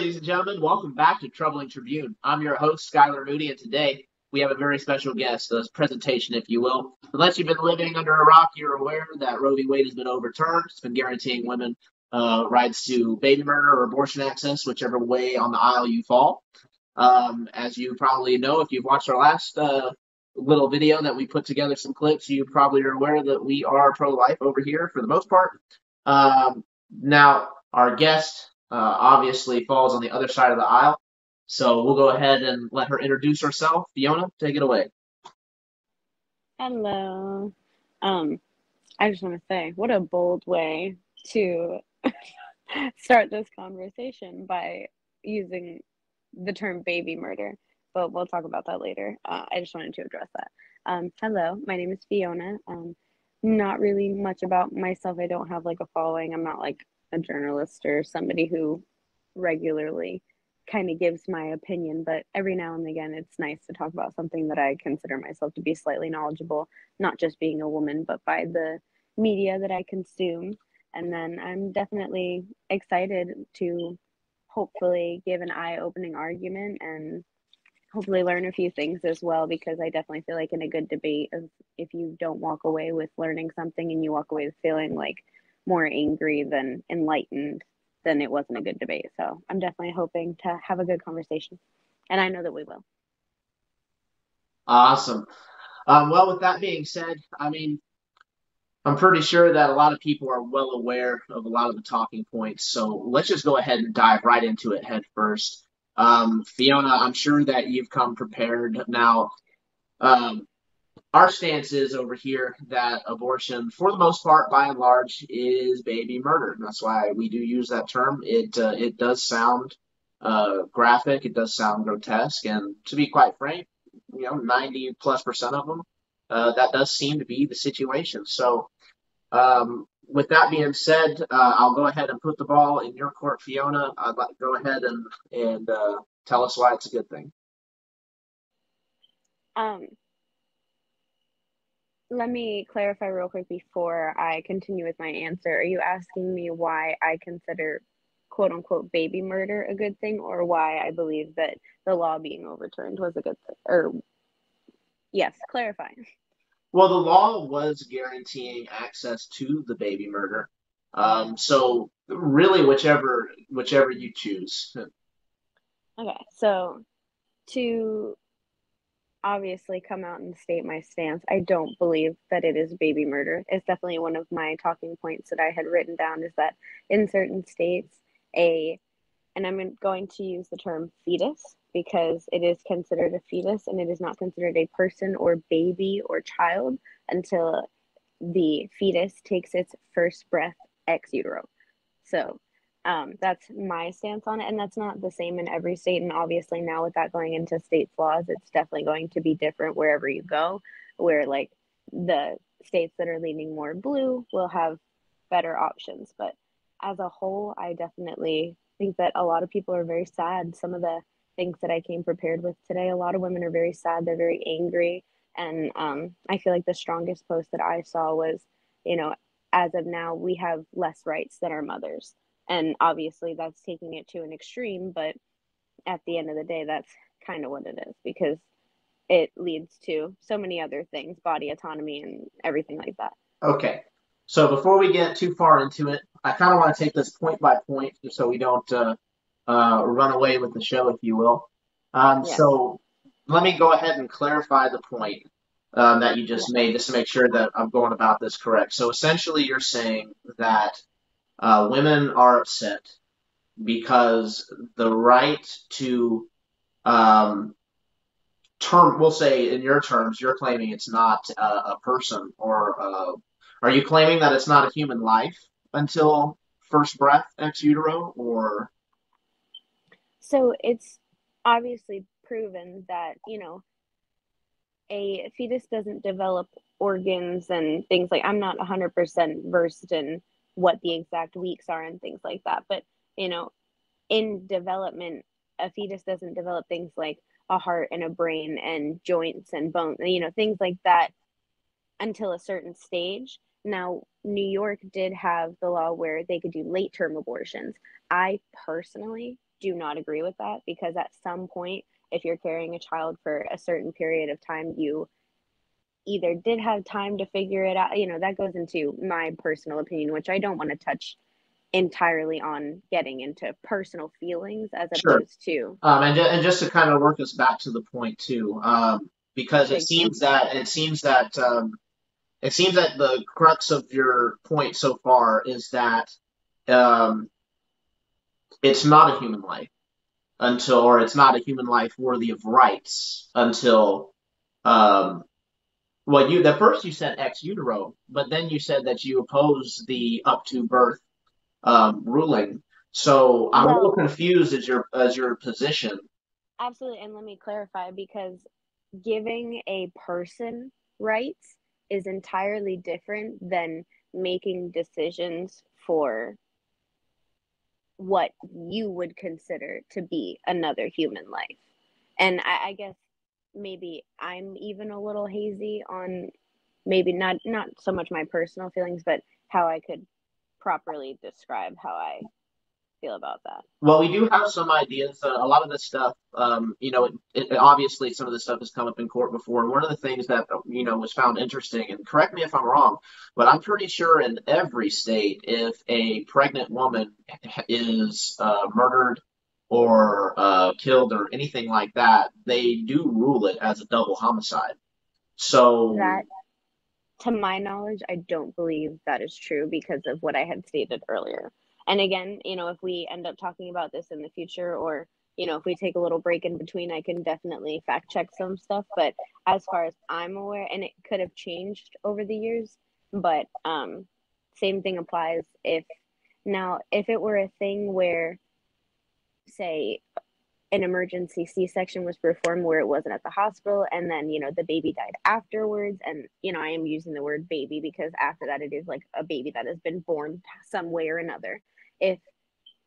ladies and gentlemen. Welcome back to Troubling Tribune. I'm your host, Skylar Moody, and today we have a very special guest, a presentation, if you will. Unless you've been living under a rock, you're aware that Roe v. Wade has been overturned. It's been guaranteeing women rights to baby murder or abortion access, whichever way on the aisle you fall. As you probably know, if you've watched our last little video that we put together, some clips, you probably are aware that we are pro-life over here for the most part. Now, our guest obviously falls on the other side of the aisle. So we'll go ahead and let her introduce herself. Fiona, take it away. Hello. I just want to say, what a bold way to start this conversation by using the term baby murder. But we'll talk about that later. I just wanted to address that. Hello, my name is Fiona. Not really much about myself. I don't have like a following. I'm not like a journalist or somebody who regularly kind of gives my opinion, but every now and again it's nice to talk about something that I consider myself to be slightly knowledgeable, not just being a woman, but by the media that I consume. And then I'm definitely excited to hopefully give an eye-opening argument and hopefully learn a few things as well, because I definitely feel like in a good debate, if you don't walk away with learning something and you walk away with feeling like more angry than enlightened, then it wasn't a good debate. So I'm definitely hoping to have a good conversation, and I know that we will. Awesome. Well, with that being said, I'm pretty sure that a lot of people are well aware of a lot of the talking points. So let's just go ahead and dive right into it head first. Fiona, I'm sure that you've come prepared. Now, our stance is over here that abortion, for the most part, by and large, is baby murder. And that's why we do use that term. It does sound graphic. It does sound grotesque. And to be quite frank, 90+% of them, that does seem to be the situation. So with that being said, I'll go ahead and put the ball in your court, Fiona. I'd like to go ahead and tell us why it's a good thing. Let me clarify real quick before I continue with my answer. Are you asking me why I consider quote unquote baby murder a good thing, or why I believe that the law being overturned was a good thing? Or yes, clarify. Well, the law was guaranteeing access to the baby murder. So really, whichever you choose. Okay, so to obviously come out and state my stance, I don't believe that it is baby murder. It's definitely one of my talking points that I had written down, is that in certain states, and I'm going to use the term fetus because it is considered a fetus and it is not considered a person or baby or child until the fetus takes its first breath ex utero. So that's my stance on it, and that's not the same in every state. And obviously now with that going into states' laws, it's definitely going to be different wherever you go, where like the states that are leaning more blue will have better options. But as a whole, I definitely think that a lot of people are very sad. Some of the things that I came prepared with today, a lot of women are very sad, they're very angry. And I feel like the strongest post that I saw was, as of now, we have less rights than our mothers. And obviously that's taking it to an extreme, but at the end of the day, that's kind of what it is, because it leads to so many other things, body autonomy and everything like that. Okay. So before we get too far into it, I kind of want to take this point by point just so we don't run away with the show, if you will. Yes. So let me go ahead and clarify the point that you just made, just to make sure that I'm going about this correct. So essentially you're saying that women are upset because the right to we'll say in your terms, you're claiming it's not a person, or are you claiming that it's not a human life until first breath ex utero, or? So it's obviously proven that, a fetus doesn't develop organs and things like, I'm not 100% versed in what the exact weeks are and things like that. But, in development, a fetus doesn't develop things like a heart and a brain and joints and bones, things like that until a certain stage. Now, New York did have the law where they could do late term abortions. I personally do not agree with that, because at some point, if you're carrying a child for a certain period of time, you either did have time to figure it out. That goes into my personal opinion, which I don't want to touch entirely on getting into personal feelings as Sure. opposed to And just to kind of work us back to the point too, because it big things. seems that the crux of your point so far is that um, it's not a human life or it's not a human life worthy of rights until, um, well, at first you said ex utero, but then you said that you oppose the up to birth ruling. So I'm a little Well, confused as your position. absolutely. And let me clarify, because giving a person rights is entirely different than making decisions for what you would consider to be another human life. And I guess maybe I'm even a little hazy on maybe not so much my personal feelings, but how I could properly describe how I feel about that. Well, we do have some ideas. A lot of this stuff, obviously some of this stuff has come up in court before. And one of the things that, was found interesting, and correct me if I'm wrong, but I'm pretty sure in every state, if a pregnant woman is murdered or killed or anything like that, they do rule it as a double homicide. So, That, to my knowledge, I don't believe that is true because of what I had stated earlier. And again, if we end up talking about this in the future, or if we take a little break in between, I can definitely fact check some stuff. But as far as I'm aware, and it could have changed over the years, but same thing applies. If it were a thing where, say, an emergency C-section was performed where it wasn't at the hospital, and then the baby died afterwards, and I am using the word baby because after that it is like a baby that has been born some way or another. If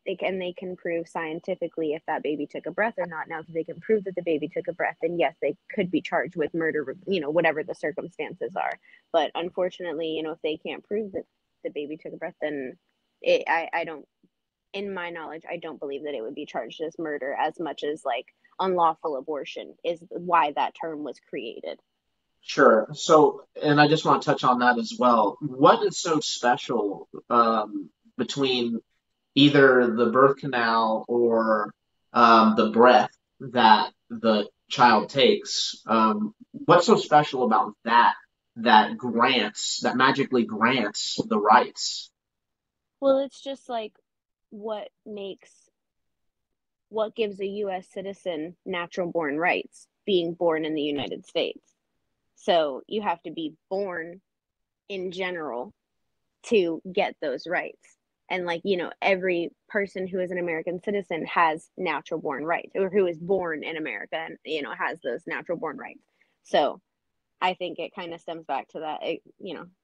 they can prove scientifically if that baby took a breath or not. Now, if they can prove that the baby took a breath, then yes, they could be charged with murder, whatever the circumstances are. But unfortunately, if they can't prove that the baby took a breath, then I don't, in my knowledge, I don't believe that it would be charged as murder as much as like unlawful abortion is why that term was created. sure. So, and I just want to touch on that as well. What is so special between either the birth canal or the breath that the child takes? What's so special about that magically grants the rights? Well, it's just like what makes what gives a US citizen natural born rights, being born in the United States. So you have to be born in general to get those rights. And like, every person who is an American citizen has natural born rights, or who is born in America and, has those natural born rights. So I think it kind of stems back to that,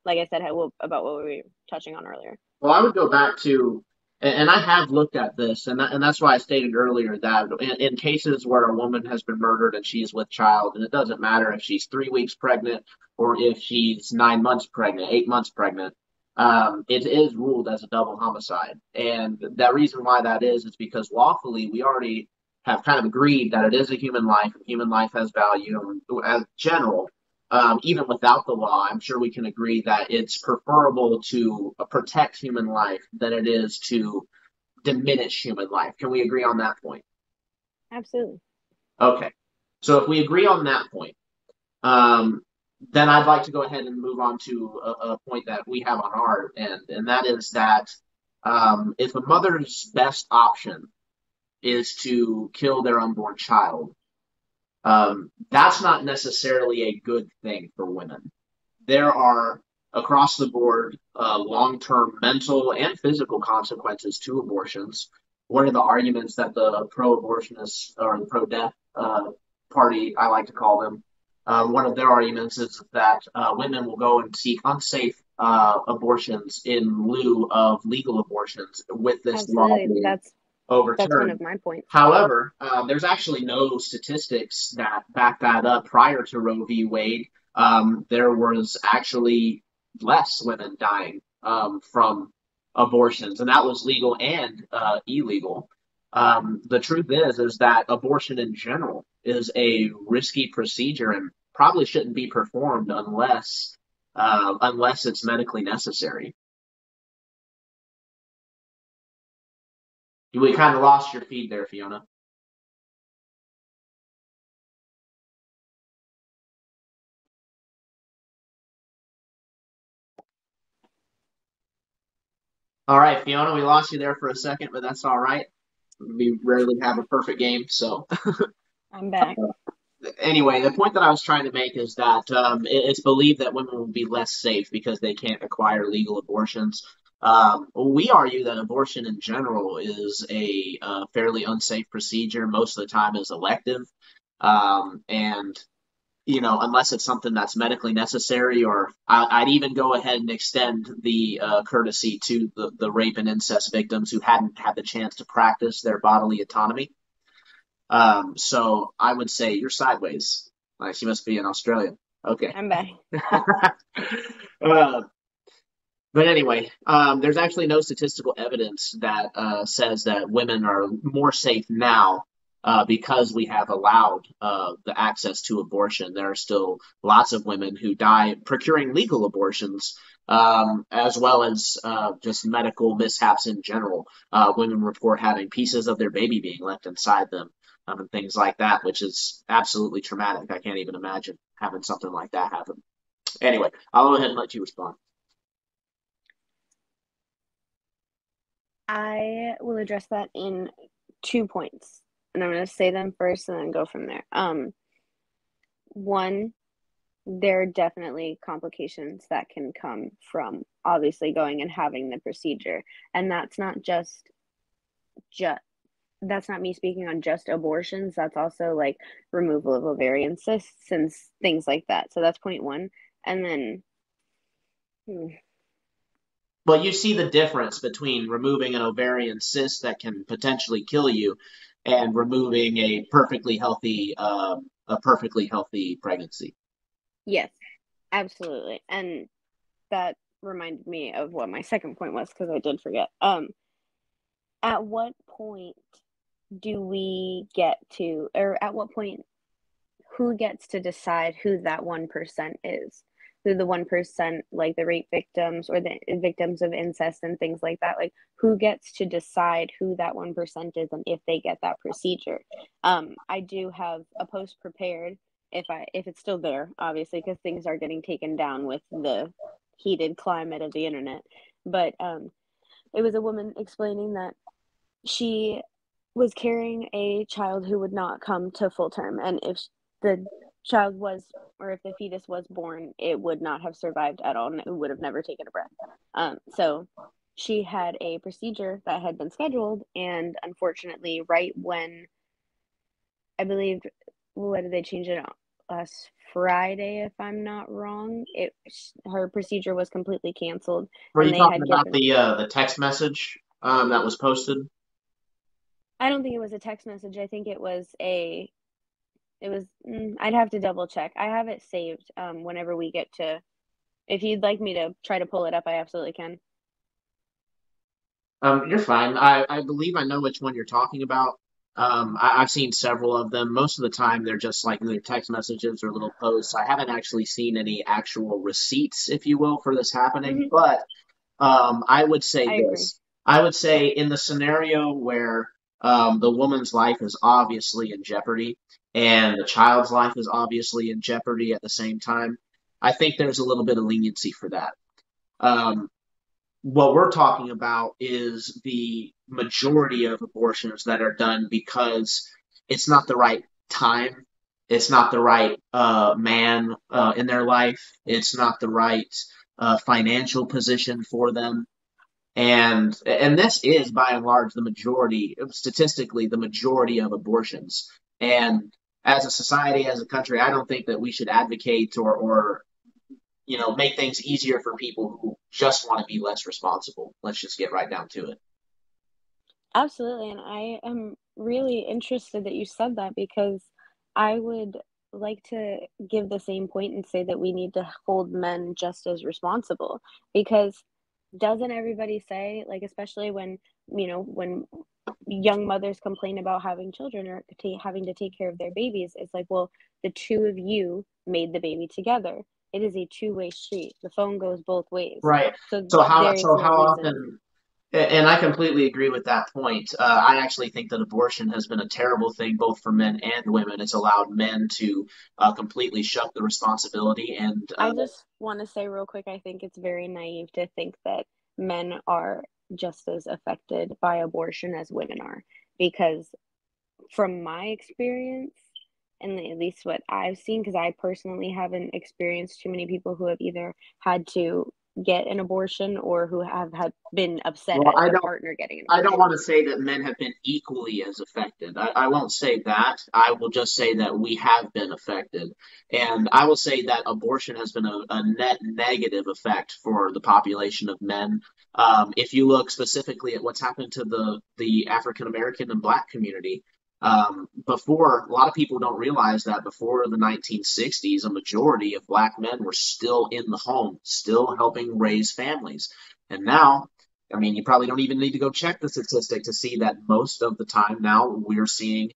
like I said, about what we were touching on earlier. Well, I would go back to, and I have looked at this, and that's why I stated earlier that in cases where a woman has been murdered and she's with child, and it doesn't matter if she's 3 weeks pregnant or if she's 9 months pregnant, 8 months pregnant, it is ruled as a double homicide. And that reason why that is because lawfully we already have kind of agreed that it is a human life, and human life has value as general. Even without the law, I'm sure we can agree that it's preferable to protect human life than it is to diminish human life. Can we agree on that point? Absolutely. Okay. So if we agree on that point, um, then I'd like to go ahead and move on to a point that we have on our end, and that is that if a mother's best option is to kill their unborn child, that's not necessarily a good thing for women. There are across the board long-term mental and physical consequences to abortions. One of the arguments that the pro-abortionists or the pro-death party, I like to call them, one of their arguments is that women will go and seek unsafe abortions in lieu of legal abortions with this law Absolutely. being That's one overturned. of my points. However, there's actually no statistics that back that up. Prior to Roe v. Wade, there was actually less women dying from abortions, and that was legal and illegal. The truth is that abortion in general is a risky procedure and probably shouldn't be performed unless it's medically necessary. We kind of lost your feed there, Fiona. All right, Fiona, we lost you there for a second, but that's all right. We rarely have a perfect game, so I'm back. anyway, the point that I was trying to make is that it's believed that women will be less safe because they can't acquire legal abortions. We argue that abortion in general is a fairly unsafe procedure. Most of the time is elective. And unless it's something that's medically necessary, or I'd even go ahead and extend the courtesy to the rape and incest victims who hadn't had the chance to practice their bodily autonomy. So I would say you're sideways. Like, she must be in Australia. Okay. I'm back. uh, but anyway, there's actually no statistical evidence that says that women are more safe now because we have allowed the access to abortion. There are still lots of women who die procuring legal abortions, as well as just medical mishaps in general. Women report having pieces of their baby being left inside them, and things like that, which is absolutely traumatic. I can't even imagine having something like that happen. Anyway, I'll go ahead and let you respond. I will address that in 2 points, and I'm going to say them first and then go from there. One, there are definitely complications that can come from obviously going and having the procedure, and that's not that's not me speaking on just abortions. That's also like removal of ovarian cysts and things like that. So that's point one. And then Well, you see the difference between removing an ovarian cyst that can potentially kill you and removing a perfectly healthy pregnancy. yes, absolutely. And that reminded me of what my second point was because I did forget. At what point do we get to, or at what point, who gets to decide who that 1% is? Who the 1%, like the rape victims or the victims of incest and things like that, like who gets to decide who that 1% is and if they get that procedure? I do have a post prepared if it's still there, obviously, because things are getting taken down with the heated climate of the internet. But it was a woman explaining that she was carrying a child who would not come to full term, and if the child was, or if the fetus was born, it would not have survived at all, and it would have never taken a breath. So she had a procedure that had been scheduled, and unfortunately, right when I believe, what did they change it on? Last Friday, if I'm not wrong, her procedure was completely canceled, Were and you they talking had about given. the text message that was posted? I don't think it was a text message. I think it was I'd have to double check. I have it saved whenever we get to, if you'd like me to try to pull it up, I absolutely can. You're fine. I believe I know which one you're talking about. I've seen several of them. Most of the time, they're just like either text messages or little posts. I haven't actually seen any actual receipts, if you will, for this happening. Mm-hmm. But I would say I agree. this. I would say in the scenario where the woman's life is obviously in jeopardy and the child's life is obviously in jeopardy at the same time, I think there's a little bit of leniency for that. Um, what we're talking about is the majority of abortions that are done because it's not the right time, it's not the right man in their life, it's not the right financial position for them, and this is by and large the majority, statistically, the majority of abortions. And as a society, as a country, I don't think that we should advocate or make things easier for people who just want to be less responsible. Let's just get right down to it. Absolutely. And I am really interested that you said that because I would like to give the same point and say that we need to hold men just as responsible because doesn't everybody say, like, especially when when young mothers complain about having children or having to take care of their babies, it's like, well, the two of you made the baby together. It is a two-way street. The phone goes both ways. Right. So So how there is so no how reason. often? And I completely agree with that point. I actually think that abortion has been a terrible thing both for men and women. It's allowed men to completely shut the responsibility and I just want to say real quick, I think it's very naive to think that men are just as affected by abortion as women are, because from my experience, and at least what I've seen, because I personally haven't experienced too many people who have either had to get an abortion or who have had been upset well, at their partner getting an I don't want abortion. to say that men have been equally as affected. I won't say that. I will just say that we have been affected. And I will say that abortion has been a net negative effect for the population of men. If you look specifically at what's happened to the African American and Black community, before, a lot of people don't realize that before the 1960s, a majority of Black men were still in the home, still helping raise families. And now, I mean, you probably don't even need to go check the statistic to see that most of the time now we're seeing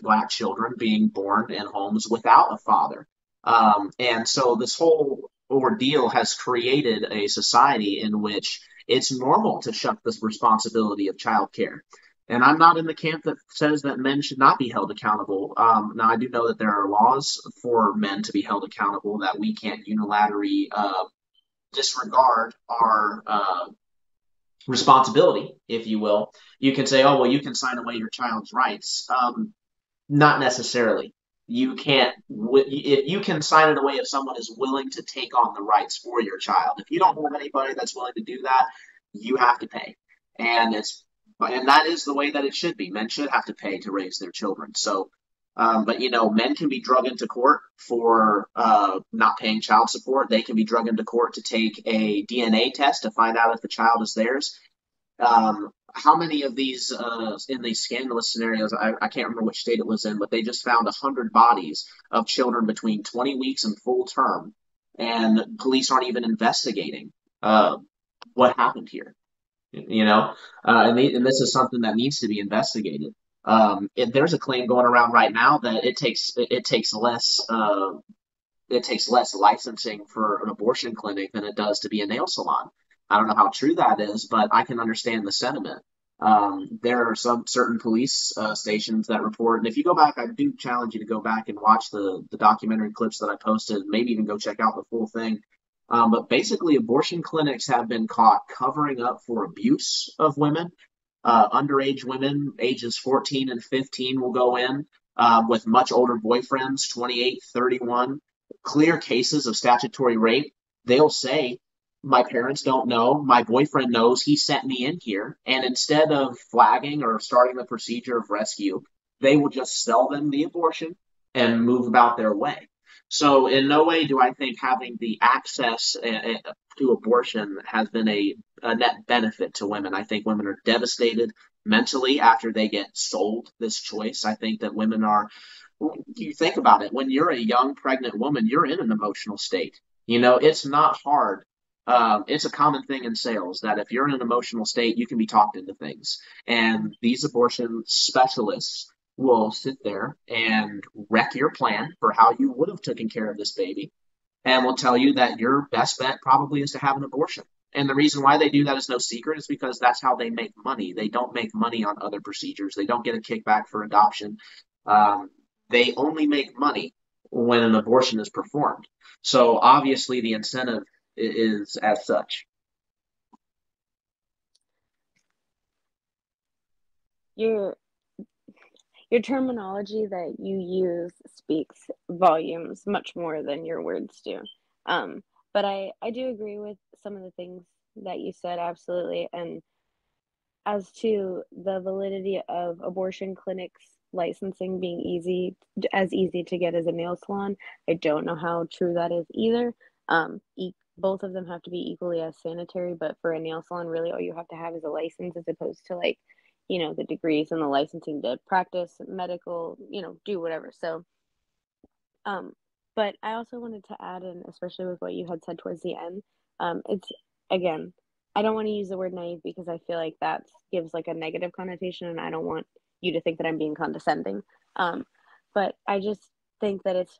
Black children being born in homes without a father. And so this whole ordeal has created a society in which it's normal to shuck this responsibility of childcare. And I'm not in the camp that says that men should not be held accountable. Now, I do know that there are laws for men to be held accountable, that we can't unilaterally disregard our responsibility, if you will. You can say, oh, well, you can sign away your child's rights. Not necessarily. You can't, if you can sign it away if someone is willing to take on the rights for your child. If you don't have anybody that's willing to do that, you have to pay. And and that is the way that it should be. Men should have to pay to raise their children. So, but men can be drug into court for not paying child support. They can be drug into court to take a DNA test to find out if the child is theirs. How many of these in these scandalous scenarios? I can't remember which state it was in, but they just found 100 bodies of children between 20 weeks and full term, and police aren't even investigating what happened here. And this is something that needs to be investigated. There's a claim going around right now that it takes less licensing for an abortion clinic than it does to be a nail salon. I don't know how true that is, but I can understand the sentiment. There are some certain police stations that report, and if you go back, I do challenge you to go back and watch the documentary clips that I posted, maybe even go check out the full thing. But basically, abortion clinics have been caught covering up for abuse of women. Underage women, ages 14 and 15, will go in with much older boyfriends, 28, 31, clear cases of statutory rape. They'll say, my parents don't know, my boyfriend knows, he sent me in here. And instead of flagging or starting the procedure of rescue, they will just sell them the abortion and move about their way. So in no way do I think having the access to abortion has been a net benefit to women. I think women are devastated mentally after they get sold this choice. I think that women are, you think about it, when you're a young pregnant woman, you're in an emotional state. It's not hard. It's a common thing in sales that if you're in an emotional state, you can be talked into things. And these abortion specialists will sit there and wreck your plan for how you would have taken care of this baby, and will tell you that your best bet probably is to have an abortion. And the reason why they do that is no secret, is because that's how they make money. They don't make money on other procedures. They don't get a kickback for adoption. They only make money when an abortion is performed. So obviously the incentive is as such. Your your terminology that you use speaks volumes much more than your words do. But I do agree with some of the things that you said, absolutely. And as to the validity of abortion clinics licensing being easy to get as a nail salon, I don't know how true that is either. Both of them have to be equally as sanitary, but for a nail salon, really all you have to have is a license, as opposed to like, the degrees and the licensing to practice medical, do whatever. So, but I also wanted to add in, especially with what you had said towards the end, it's again, I don't want to use the word naive because I feel like that gives like a negative connotation, and I don't want you to think that I'm being condescending. Um, but I just think that it's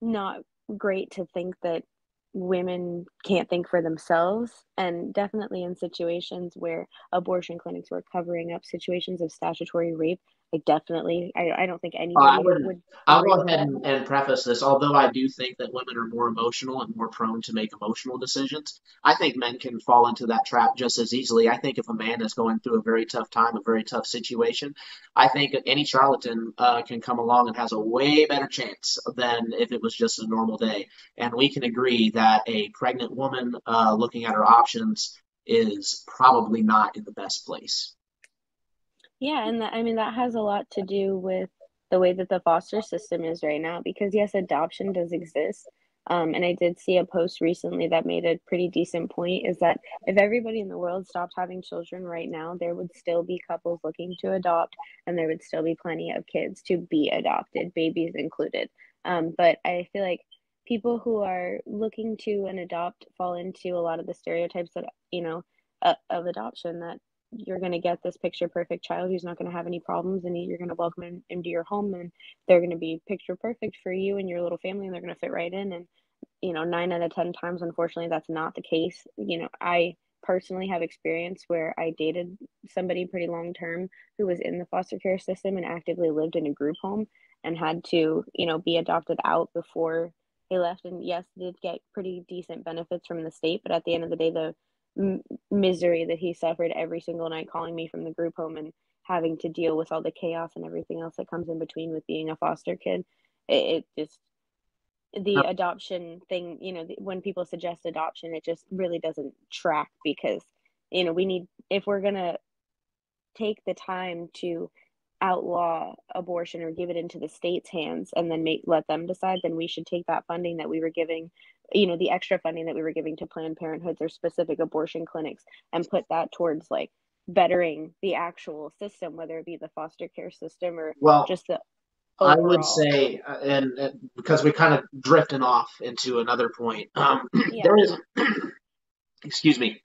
not great to think that women can't think for themselves, and definitely in situations where abortion clinics were covering up situations of statutory rape. I don't think I anybody would. would I'll agree go with ahead that. and preface this. Although I do think that women are more emotional and more prone to make emotional decisions, I think men can fall into that trap just as easily. I think if a man is going through a very tough time, a very tough situation, I think any charlatan can come along and has a way better chance than if it was just a normal day. And we can agree that a pregnant woman looking at her options is probably not in the best place. Yeah, and I mean that has a lot to do with the way that the foster system is right now. Because yes, adoption does exist. And I did see a post recently that made a pretty decent point, is that if everybody in the world stopped having children right now, there would still be couples looking to adopt, and there would still be plenty of kids to be adopted, babies included. But I feel like people who are looking to and adopt fall into a lot of the stereotypes that, of adoption, that you're going to get this picture perfect child who's not going to have any problems, and you're going to welcome him into your home, and they're going to be picture perfect for you and your little family, and they're going to fit right in. And 9 out of 10 times, unfortunately, that's not the case. I personally have experience where I dated somebody pretty long term who was in the foster care system and actively lived in a group home, and had to be adopted out before they left. And yes, did get pretty decent benefits from the state, but at the end of the day, the misery that he suffered every single night calling me from the group home and having to deal with all the chaos and everything else that comes in between with being a foster kid, it just, the adoption thing, when people suggest adoption, it just really doesn't track. Because we need, if we're going to take the time to outlaw abortion or give it into the state's hands and then let them decide, then we should take that funding that we were giving, the extra funding that we were giving to Planned Parenthoods or specific abortion clinics, and put that towards like bettering the actual system, whether it be the foster care system or Well, just the I would overall. say, and because we're kind of drifting off into another point, Yeah. there is, excuse me,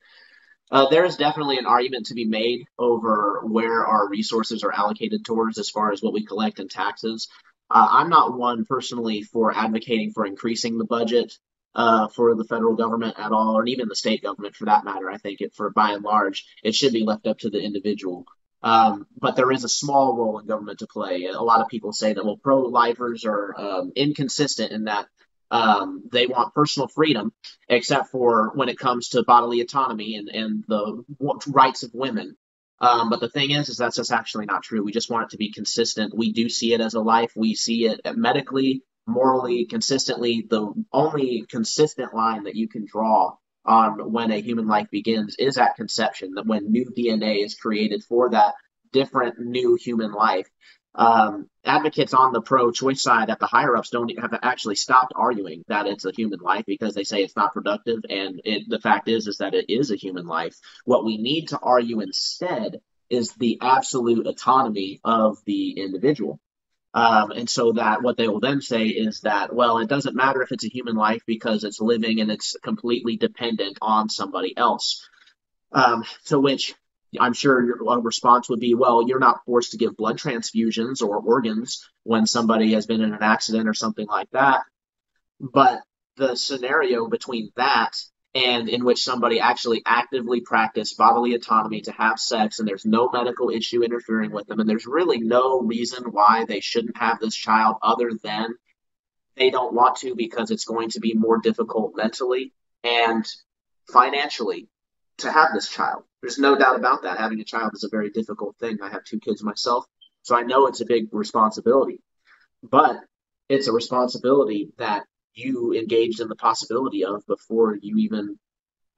there is definitely an argument to be made over where our resources are allocated towards as far as what we collect in taxes. I'm not one personally for advocating for increasing the budget for the federal government at all, or even the state government for that matter. I think for by and large, it should be left up to the individual. But there is a small role in government to play. A lot of people say that, well, pro-lifers are inconsistent in that they want personal freedom, except for when it comes to bodily autonomy and the rights of women. But the thing is that's just actually not true. We just want it to be consistent. We do see it as a life. We see it medically, morally, consistently. The only consistent line that you can draw on when a human life begins is at conception, that when new DNA is created for that different new human life. Advocates on the pro-choice side at the higher ups don't have actually stopped arguing that it's a human life because they say it's not productive, and the fact is that it is a human life. What we need to argue instead is the absolute autonomy of the individual. And so that what they will then say is that, well, it doesn't matter if it's a human life because it's living and it's completely dependent on somebody else. To which I'm sure your response would be, well, you're not forced to give blood transfusions or organs when somebody has been in an accident or something like that. But the scenario between that and in which somebody actually actively practiced bodily autonomy to have sex and there's no medical issue interfering with them and there's really no reason why they shouldn't have this child other than they don't want to because it's going to be more difficult mentally and financially to have this child. There's no doubt about that. Having a child is a very difficult thing. I have two kids myself, so I know it's a big responsibility. But it's a responsibility that you engaged in the possibility of before you even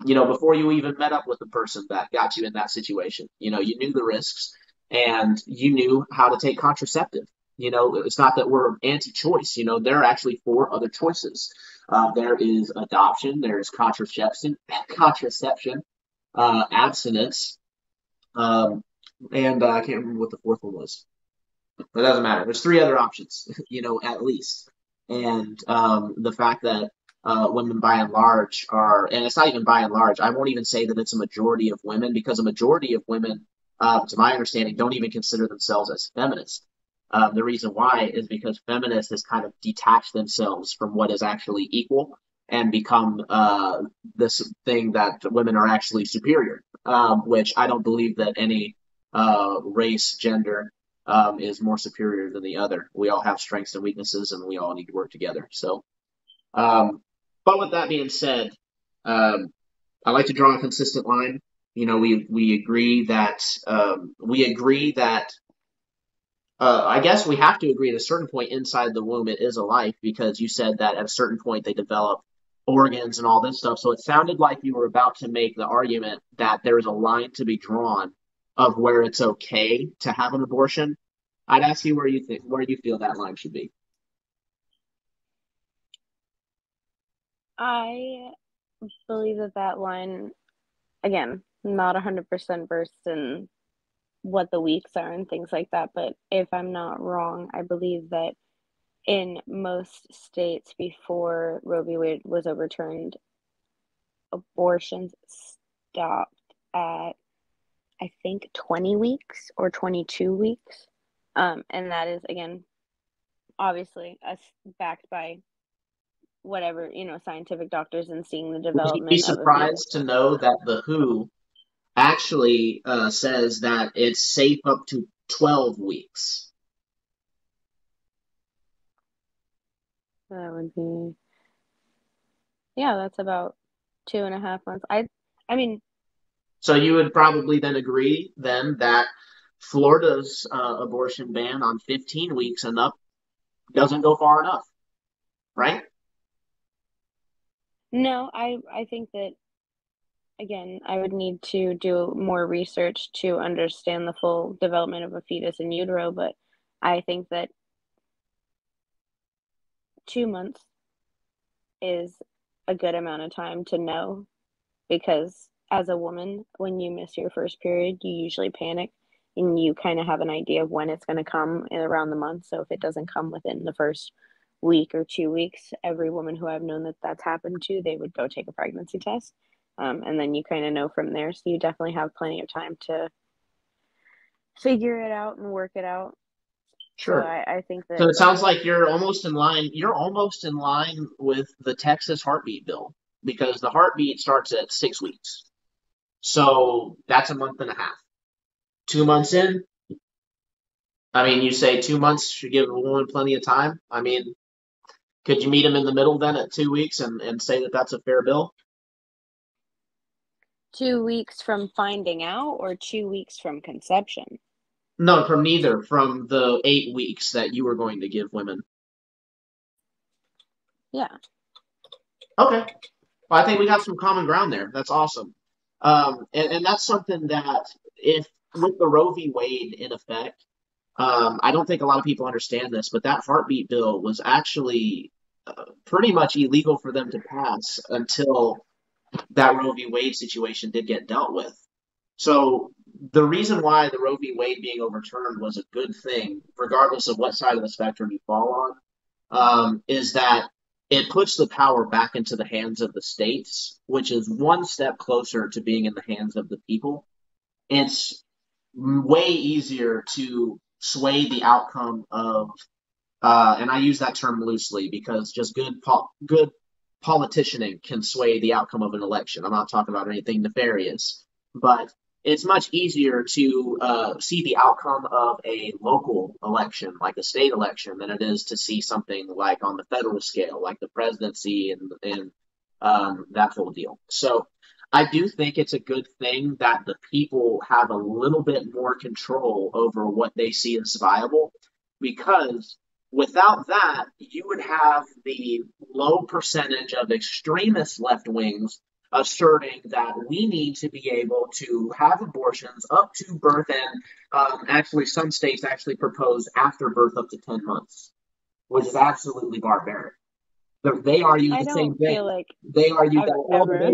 before you even met up with the person that got you in that situation. You knew the risks and you knew how to take contraceptive. It's not that we're anti-choice. There are actually four other choices. There is adoption, there's contraception, abstinence, um, and I can't remember what the fourth one was. But it doesn't matter. There's three other options, at least. And the fact that women by and large are, and it's not even by and large. I won't even say that it's a majority of women because a majority of women, to my understanding, don't even consider themselves as feminists. The reason why is because feminists has kind of detached themselves from what is actually equal and become this thing that women are actually superior, which I don't believe that any race, gender is more superior than the other. We all have strengths and weaknesses, and we all need to work together. So, um, but with that being said, um, I like to draw a consistent line. You know, we agree that I guess we have to agree at a certain point inside the womb it is a life because you said that at a certain point they develop organs and all this stuff. So it sounded like you were about to make the argument that there is a line to be drawn of where it's okay to have an abortion. I'd ask you where you feel that line should be. I believe that line, again, not 100% versed in what the weeks are and things like that, but if I'm not wrong, I believe that in most states before Roe v. Wade was overturned, abortions stopped at, I think, 20 weeks or 22 weeks. And that is, again, obviously us backed by whatever, scientific doctors and seeing the Would you be development of a fetus. surprised to know that the WHO actually says that it's safe up to 12 weeks? That would be, yeah, that's about 2.5 months. I mean, So you would probably then agree then that Florida's abortion ban on 15 weeks and up doesn't go far enough, right? no, I think that, again, I would need to do more research to understand the full development of a fetus in utero, but I think that 2 months is a good amount of time to know, because as a woman, when you miss your first period, you usually panic and you kind of have an idea of when it's going to come in around the month. So if it doesn't come within the first week or 2 weeks, every woman who I've known that that's happened to, they would go take a pregnancy test. And then you kind of know from there. So you definitely have plenty of time to figure it out and work it out. So Sure. I think So that, it sounds like you're almost in line. You're almost in line with the Texas heartbeat bill because the heartbeat starts at 6 weeks. So that's a month and a half. 2 months in, I mean, you say 2 months should give a woman plenty of time. I mean, could you meet him in the middle then at 2 weeks and say that that's a fair bill? 2 weeks from finding out or 2 weeks from conception? No, from neither, from the 8 weeks that you were going to give women. Yeah. Okay. Well, I think we got some common ground there. That's awesome. And that's something that if with the Roe v. Wade in effect, I don't think a lot of people understand this, but that heartbeat bill was actually pretty much illegal for them to pass until that Roe v. Wade situation did get dealt with. So the reason why the Roe v. Wade being overturned was a good thing, regardless of what side of the spectrum you fall on, is that it puts the power back into the hands of the states, which is one step closer to being in the hands of the people. It's way easier to sway the outcome of, and I use that term loosely because just good politicianing can sway the outcome of an election. I'm not talking about anything nefarious, but it's much easier to see the outcome of a local election, like a state election, than it is to see something like on the federal scale, like the presidency and that whole deal. So I do think it's a good thing that the people have a little bit more control over what they see as viable, because without that, you would have the low percentage of extremist left wings asserting that we need to be able to have abortions up to birth, and actually some states actually propose after birth up to 10 months, which is absolutely barbaric. They argue I the same don't thing. feel like They argue I've that, well, ever. the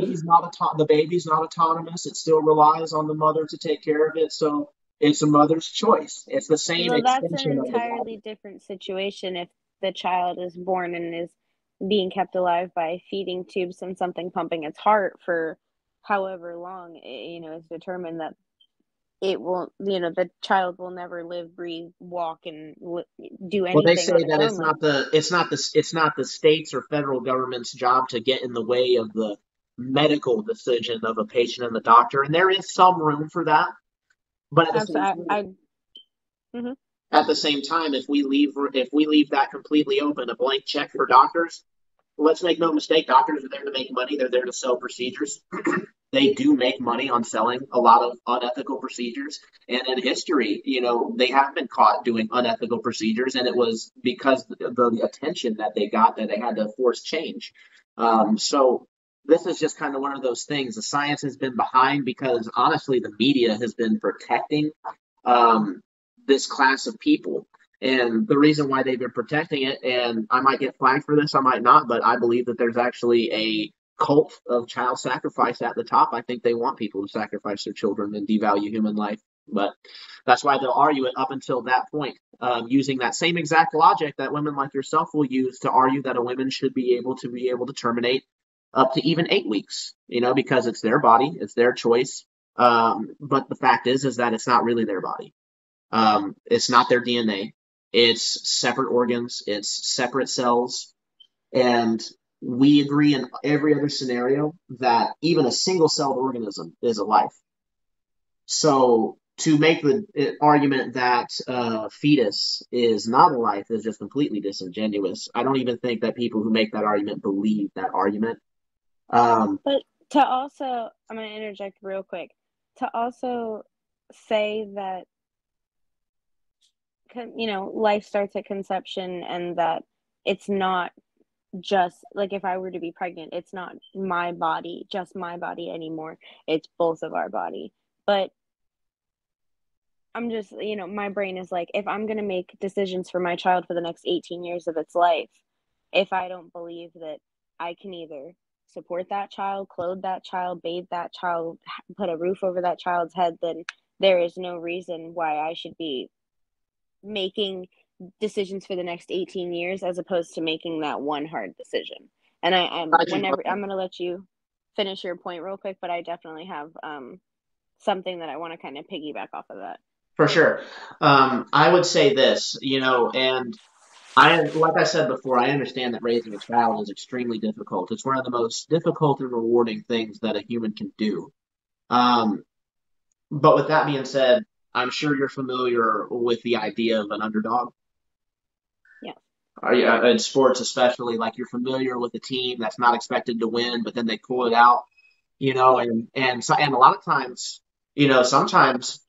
baby's not autonomous. It still relies on the mother to take care of it. So it's a mother's choice. It's the same Well, that's an extension of the body. entirely different situation if the child is born and is being kept alive by feeding tubes and something pumping its heart for however long, is determined that it will, the child will never live, breathe, walk, and do Well, they anything say on its that own. it's not the states or federal government's job to get in the way of the medical decision of a patient and the doctor, and there is some room for that. But Absolutely. Mhm. at the same time, if we leave that completely open, a blank check for doctors, let's make no mistake, doctors are there to make money. They're there to sell procedures. They do make money on selling a lot of unethical procedures. And in history, they have been caught doing unethical procedures, and it was because the attention that they got that they had to force change. So this is just kind of one of those things. The science has been behind because honestly, the media has been protecting um, this class of people. And the reason why they've been protecting it, and I might get flagged for this, I might not, but I believe that there's actually a cult of child sacrifice at the top. I think they want people to sacrifice their children and devalue human life. But that's why they'll argue it up until that point, using that same exact logic that women like yourself will use to argue that a woman should be able to terminate up to even 8 weeks, because it's their body, it's their choice. But the fact is that it's not really their body. It's not their DNA. It's separate organs. It's separate cells. And we agree in every other scenario that even a single-celled organism is a life. So to make the argument that fetus is not a life is just completely disingenuous. I don't even think that people who make that argument believe that argument. But to also, I'm going to interject real quick, to also say that, life starts at conception, and that it's not just like, if I were to be pregnant, it's not just my body anymore. It's both of our body. But I'm just, my brain is like, if I'm going to make decisions for my child for the next 18 years of its life, if I don't believe that I can either support that child, clothe that child, bathe that child, put a roof over that child's head, then there is no reason why I should be making decisions for the next 18 years as opposed to making that one hard decision. And I'm going to let you finish your point real quick, but I definitely have something that I want to kind of piggyback off of that. For sure. I would say this, and like I said before, I understand that raising a child is extremely difficult. It's one of the most difficult and rewarding things that a human can do. Um, but with that being said, I'm sure you're familiar with the idea of an underdog. Yeah. In sports, especially, like you're familiar with a team that's not expected to win, but then they pull it out, and a lot of times, sometimes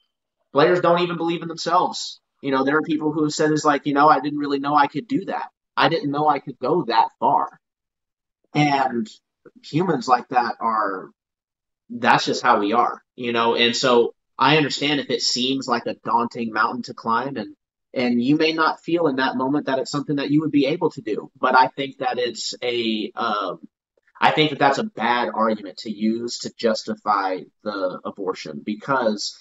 players don't even believe in themselves. There are people who have said it's like, I didn't really know I could do that. I didn't know I could go that far. And humans like that that's just how we are, and so I understand if it seems like a daunting mountain to climb, and you may not feel in that moment that it's something that you would be able to do. But I think that I think that that's a bad argument to use to justify the abortion, because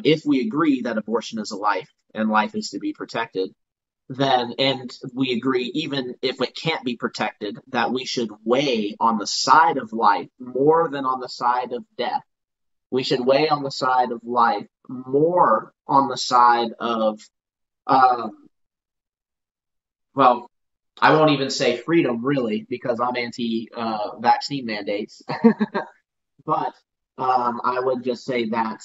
if we agree that abortion is a life and life is to be protected, and we agree, even if it can't be protected, that we should weigh on the side of life more than on the side of death. We should weigh on the side of life more on the side of, um, well, I won't even say freedom really, because I'm anti vaccine mandates. But I would just say that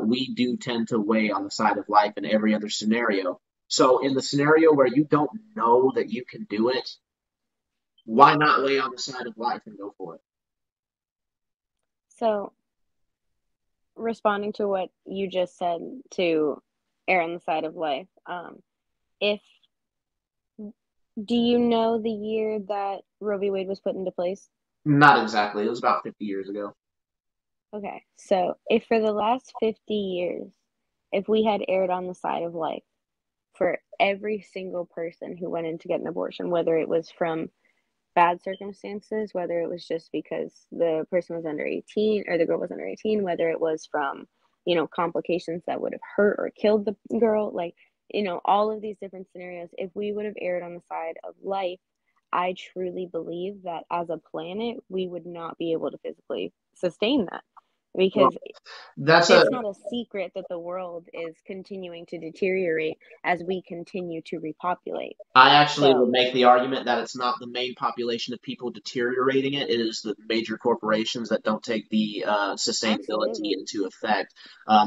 we do tend to weigh on the side of life in every other scenario. So in the scenario where you don't know that you can do it, why not weigh on the side of life and go for it? So, responding to what you just said, to err on the side of life, if do you know the year that Roe v. Wade was put into place? Not exactly. It was about 50 years ago. Okay, so if for the last 50 years, if we had erred on the side of life for every single person who went in to get an abortion, whether it was from bad circumstances, whether it was just because the person was under 18 or the girl was under 18, whether it was from, complications that would have hurt or killed the girl, like, all of these different scenarios, if we would have erred on the side of life, I truly believe that as a planet, we would not be able to physically sustain that, Well, because that's a it's not a secret that the world is continuing to deteriorate as we continue to repopulate. I actually would So, make the argument that it's not the main population of people deteriorating it. It is the major corporations that don't take the sustainability absolutely. into effect.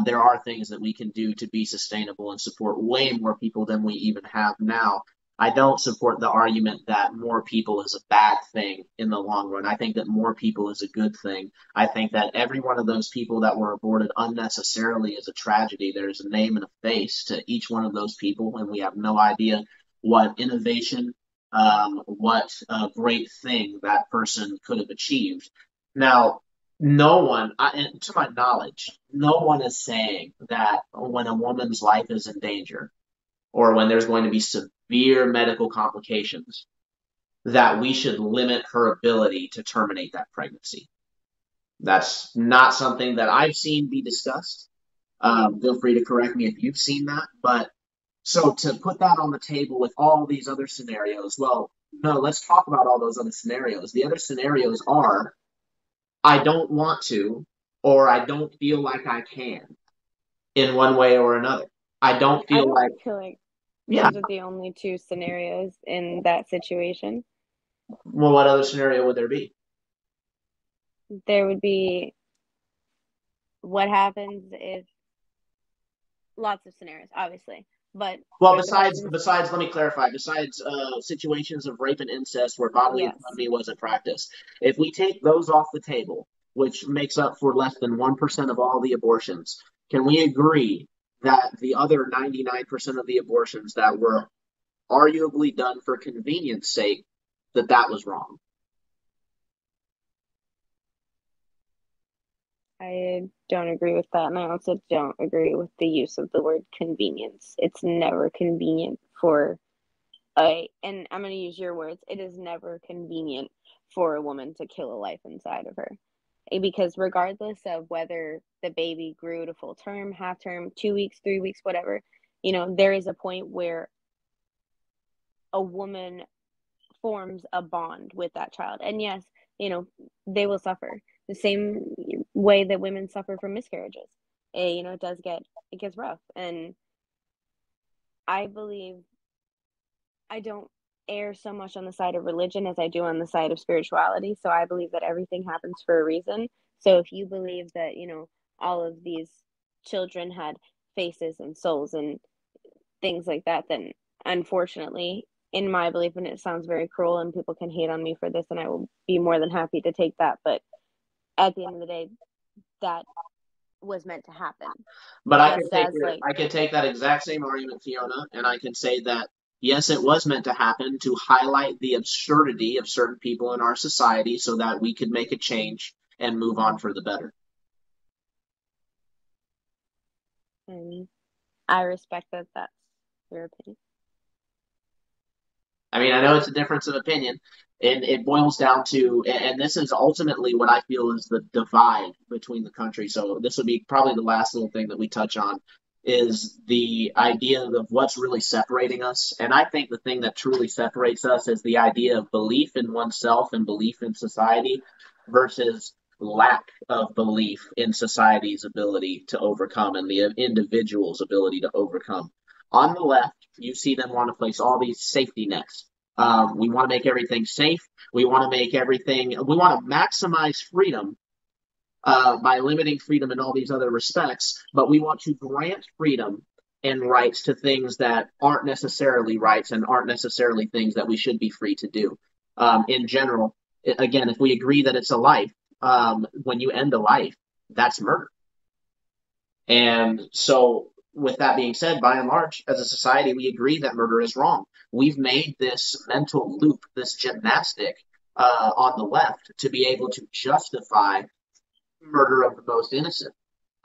There are things that we can do to be sustainable and support way more people than we even have now. I don't support the argument that more people is a bad thing in the long run. I think that more people is a good thing. I think that every one of those people that were aborted unnecessarily is a tragedy. There's a name and a face to each one of those people, and we have no idea what innovation, what great thing that person could have achieved. Now, no one, to my knowledge, no one is saying that when a woman's life is in danger or when there's going to be severe medical complications, that we should limit her ability to terminate that pregnancy. That's not something that I've seen be discussed. Feel free to correct me if you've seen that, but so to put that on the table with all these other scenarios, well, no, let's talk about all those other scenarios. The other scenarios are I don't want to, or I don't feel like I can in one way or another. I don't I feel don't like, feel like yeah, those are the only two scenarios in that situation. well, what other scenario would there be? There would be what happens if lots of scenarios, obviously, but Well, what happens? let me clarify. Besides situations of rape and incest where bodily Yes, autonomy wasn't practiced, if we take those off the table, which makes up for less than 1% of all the abortions, can we agree that the other 99% of the abortions that were arguably done for convenience sake, that that was wrong? I don't agree with that, and I also don't agree with the use of the word convenience. It's never convenient for and I'm going to use your words, it is never convenient for a woman to kill a life inside of her. Because regardless of whether the baby grew to full term, half term, 2 weeks, 3 weeks, whatever, there is a point where a woman forms a bond with that child. And yes, you know, they will suffer the same way that women suffer from miscarriages. It gets rough. And I believe I don't err so much on the side of religion as I do on the side of spirituality. So I believe that everything happens for a reason. So if you believe that, all of these children had faces and souls and things like that, then unfortunately, in my belief, and it sounds very cruel and people can hate on me for this, and I will be more than happy to take that. But at the end of the day, that was meant to happen. But Just as like, I could take that exact same argument, Fiona, and I can say that yes, it was meant to happen to highlight the absurdity of certain people in our society so that we could make a change and move on for the better. and I respect that that's your opinion. I mean, I know it's a difference of opinion, and it boils down to, and this is ultimately what I feel is the divide between the country. So this would be probably the last little thing that we touch on is the idea of what's really separating us. And I think the thing that truly separates us is the idea of belief in oneself and belief in society versus lack of belief in society's ability to overcome and the individual's ability to overcome. On the left, you see them want to place all these safety nets. We want to make everything safe. We want to maximize freedom by limiting freedom in all these other respects, but we want to grant freedom and rights to things that aren't necessarily rights and aren't necessarily things that we should be free to do. In general, again, if we agree that it's a life, when you end a life, that's murder. And so, with that being said, by and large, as a society, we agree that murder is wrong. We've made this mental loop, this gymnastic on the left to be able to justify murder of the most innocent.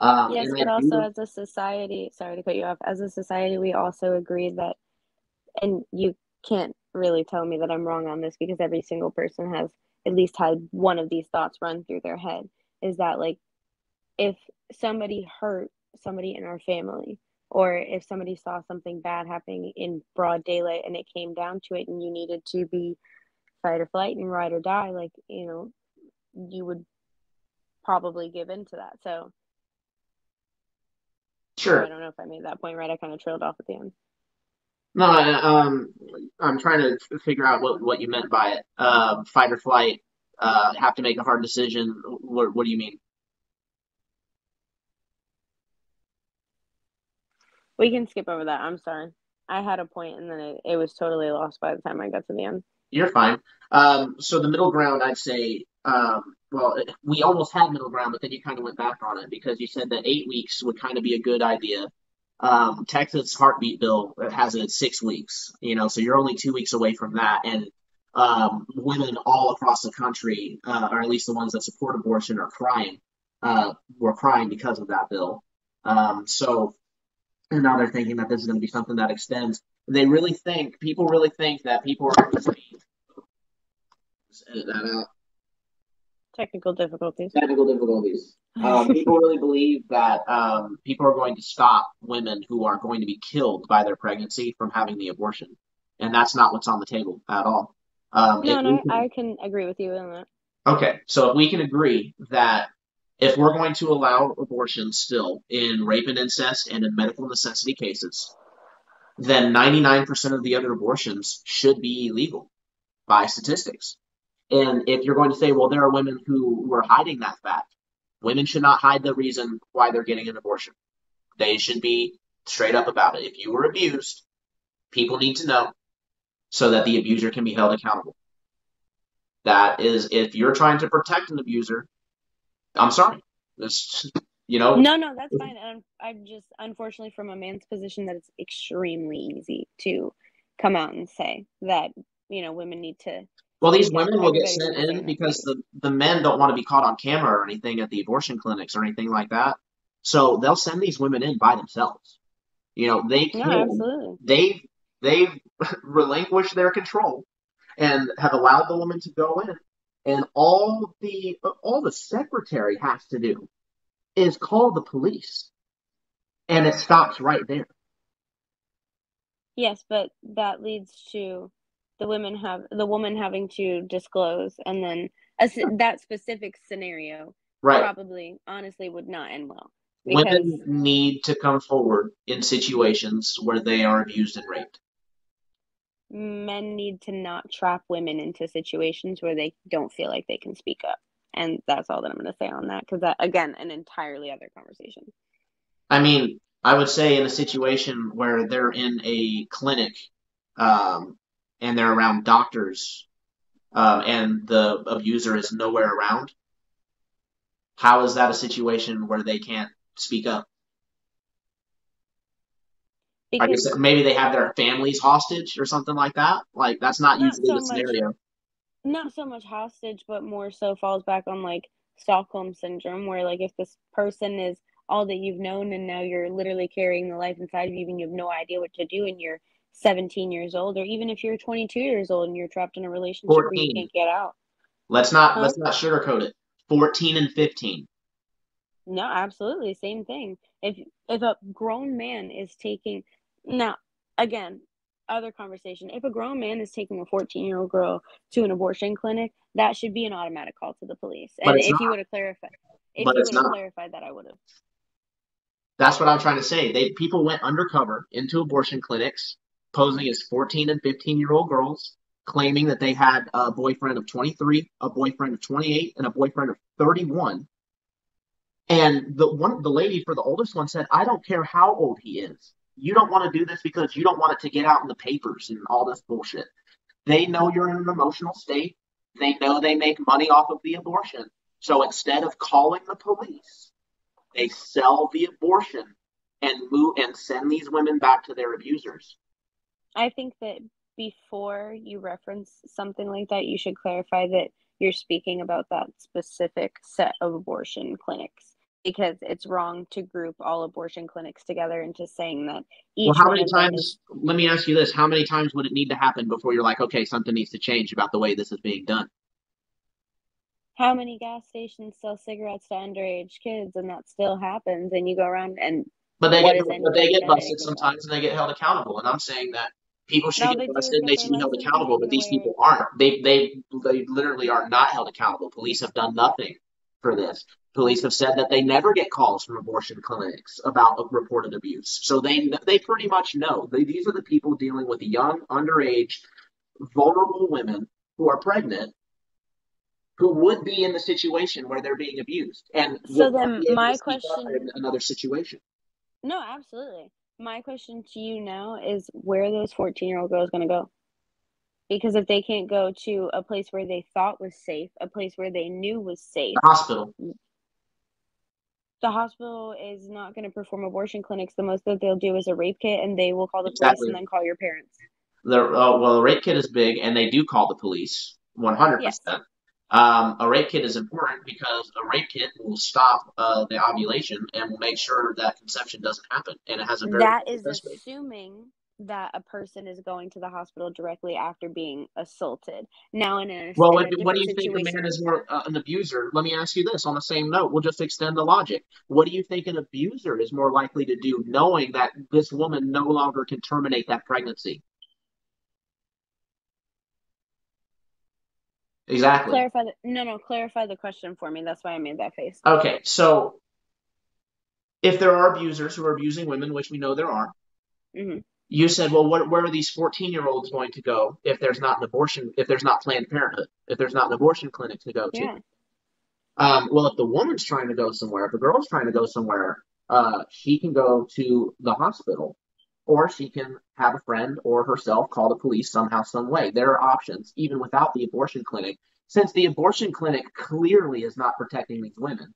Yes, And I but also do, as a society, sorry to cut you off, as a society, we also agree that, and you can't really tell me that I'm wrong on this because every single person has at least had one of these thoughts run through their head, is that like if somebody hurt somebody in our family, or if somebody saw something bad happening in broad daylight and it came down to it and you needed to be fight or flight and ride or die, like, you would probably give into that. So Sure. I don't know if I made that point right. I kind of trailed off at the end. No, I'm trying to figure out what you meant by it. Fight or flight, have to make a hard decision. What do you mean? We can skip over that. I'm sorry. I had a point and then it was totally lost by the time I got to the end. You're fine. So the middle ground, I'd say, well, we almost had middle ground, but then you kind of went back on it because you said that 8 weeks would kind of be a good idea. Texas heartbeat bill has it at 6 weeks, so you're only 2 weeks away from that. And women all across the country, or at least the ones that support abortion, are crying. Were crying because of that bill. So and now they're thinking that this is going to be something that extends. People really think that people are going to just edit that out. Technical difficulties. People really believe that people are going to stop women who are going to be killed by their pregnancy from having the abortion. And that's not what's on the table at all. I can agree with you on that. Okay, so if we can agree that if we're going to allow abortion still in rape and incest and in medical necessity cases, then 99% of the other abortions should be illegal by statistics. And if you're going to say, well, there are women who were hiding that fact, women should not hide the reason why they're getting an abortion. They should be straight up about it. If you were abused, people need to know so that the abuser can be held accountable. That is, if you're trying to protect an abuser, I'm sorry. No, that's fine. I'm just, unfortunately, from a man's position, that it's extremely easy to come out and say that, women need to. Well, these women will get sent in because the men don't want to be caught on camera or anything at the abortion clinics or anything like that. So they'll send these women in by themselves. They can. No, absolutely. They've relinquished their control and have allowed the woman to go in. And all the secretary has to do is call the police, and it stops right there. Yes, but that leads to the woman having to disclose, and then that specific scenario probably, honestly, would not end well. Women need to come forward in situations where they are abused and raped. Men need to not trap women into situations where they don't feel like they can speak up. And that's all that I'm going to say on that, because that, again, an entirely other conversation. I mean, I would say in a situation where they're in a clinic and they're around doctors and the abuser is nowhere around, how is that a situation where they can't speak up? I guess maybe they have their families hostage or something like that. Like, that's not usually the scenario. Not so much hostage, but more so falls back on, like, Stockholm syndrome, where, like, if this person is all that you've known and now you're literally carrying the life inside of you and you have no idea what to do and you're 17 years old, or even if you're 22 years old and you're trapped in a relationship 14. where you can't get out. Let's not sugarcoat it. 14 and 15. No, absolutely. Same thing. If a grown man is taking... Now, again, other conversation. If a grown man is taking a 14-year-old girl to an abortion clinic, that should be an automatic call to the police. And if you would have clarified, that, I would have. That's what I'm trying to say. People went undercover into abortion clinics, posing as 14 and 15-year-old girls, claiming that they had a boyfriend of 23, a boyfriend of 28, and a boyfriend of 31. And the lady for the oldest one said, "I don't care how old he is. You don't want to do this because you don't want it to get out in the papers and all this bullshit." They know you're in an emotional state. They know they make money off of the abortion. So instead of calling the police, they sell the abortion and send these women back to their abusers. I think that before you reference something like that, you should clarify that you're speaking about that specific set of abortion clinics, because it's wrong to group all abortion clinics together into saying that each how many times, let me ask you this, how many times would it need to happen before you're like, okay, something needs to change about the way this is being done? How many gas stations sell cigarettes to underage kids, and that still happens, and you go around and... But they get busted sometimes and they get held accountable. And I'm saying that People should all get they do is arrested and get they their should be held license and accountable, but taken these away. people aren't. They literally are not held accountable. Police have done nothing for this. Police have said that they never get calls from abortion clinics about reported abuse. So they pretty much know. These are the people dealing with young, underage, vulnerable women who are pregnant who would be in the situation where they're being abused and So would not then be able to my speak up in question, another situation. no, absolutely. My question to you now is where are those 14-year-old girls going to go? Because if they can't go to a place where they thought was safe, a place where they knew was The safe, hospital. the hospital is not going to perform abortion clinics. The most that they'll do is a rape kit, and they will call the police and Exactly. then call your parents. Well, a rape kit is big, and they do call the police Yes. 100%. A rape kit is important because a rape kit will stop the ovulation and will make sure that conception doesn't happen, and it has a very That low is success rate. assuming that a person is going to the hospital directly after being assaulted. Now, in Well, a what do different you think a situation, man is more an abuser? Let me ask you this on the same note. We'll just extend the logic. What do you think an abuser is more likely to do, knowing that this woman no longer can terminate that pregnancy? Exactly. clarify the question for me. That's why I made that face. Okay, so if there are abusers who are abusing women, which we know there are, Hmm. you said, well, where are these 14-year-olds going to go if there's not an abortion, if there's not Planned Parenthood, if there's not an abortion clinic to go to? Yeah. Well, if the woman's trying to go somewhere, if the girl's trying to go somewhere, she can go to the hospital, or she can have a friend or herself call the police somehow, some way. There are options, even without the abortion clinic, since the abortion clinic clearly is not protecting these women,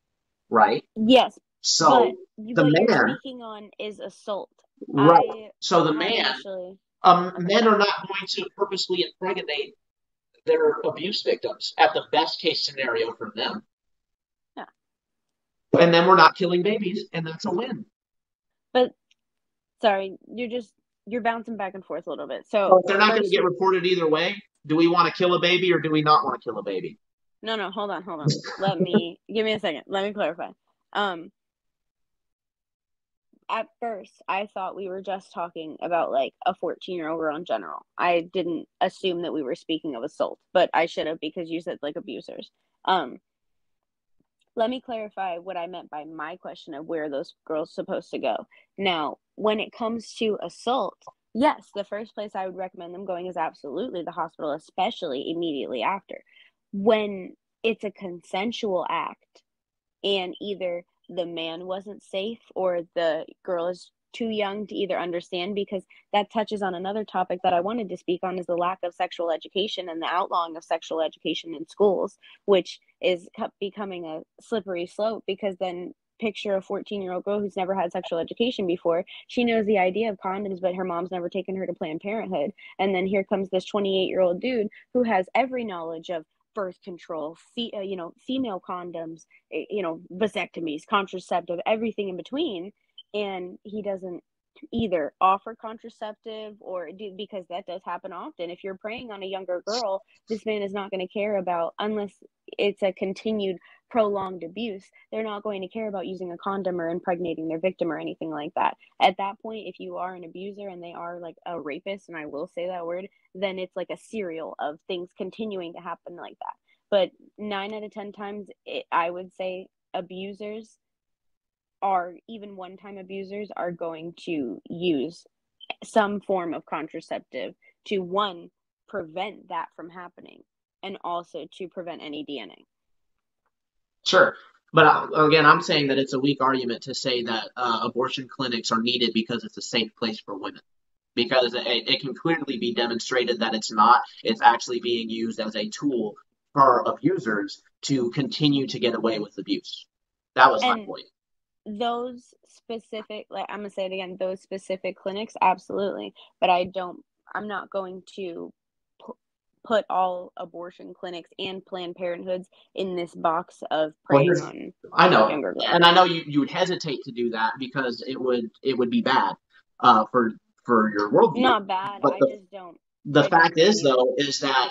right? Yes, but So the what you're man, speaking on is assault. right? I So the had man, initially. Okay. men are not going to purposely impregnate their abuse victims at the best case scenario for them. Yeah. And then we're not killing babies, and that's a win. But sorry, you're bouncing back and forth a little bit. Well, So if they're not going to first, get reported either way, do we want to kill a baby or do we not want to kill a baby? no, hold on. Give me a second. Let me clarify. Um, at first, I thought we were just talking about like a 14-year-old girl in general. I didn't assume that we were speaking of assault, but I should have because you said like abusers. Um, let me clarify what I meant by my question of where those girls supposed to go. Now, when it comes to assault, yes, the first place I would recommend them going is absolutely the hospital, especially immediately after. When it's a consensual act and either the man wasn't safe or the girl is too young to either understand, because that touches on another topic that I wanted to speak on, is the lack of sexual education and the outlawing of sexual education in schools, which is becoming a slippery slope, because then picture a 14-year-old girl who's never had sexual education before. She knows the idea of condoms, but her mom's never taken her to Planned Parenthood. And then here comes this 28-year-old dude who has every knowledge of birth control, female condoms, vasectomies, contraceptive, everything in between, and he doesn't either offer contraceptive or do, because that does happen often. If you're preying on a younger girl, this man is not going to care about, unless it's a continued prolonged abuse, they're not going to care about using a condom or impregnating their victim or anything like that. At that point, if you are an abuser and they are like a rapist, and I will say that word, then it's like a serial of things continuing to happen like that. But 9 out of 10 times, I would say abusers are, even one-time abusers, are going to use some form of contraceptive to, one, prevent that from happening, and also to prevent any DNA. Sure. But again, I'm saying that it's a weak argument to say that abortion clinics are needed because it's a safe place for women. Because it can clearly be demonstrated that it's not. It's actually being used as a tool for abusers to continue to get away with abuse. That was my And point. those specific, like, I'm gonna say it again, those specific clinics, absolutely. But I'm not going to put all abortion clinics and Planned Parenthoods in this box of Well, preying on I know, younger girls. and I know you would hesitate to do that because it would be bad for your worldview. Not bad. But the I don't fact is, believe. though, is that,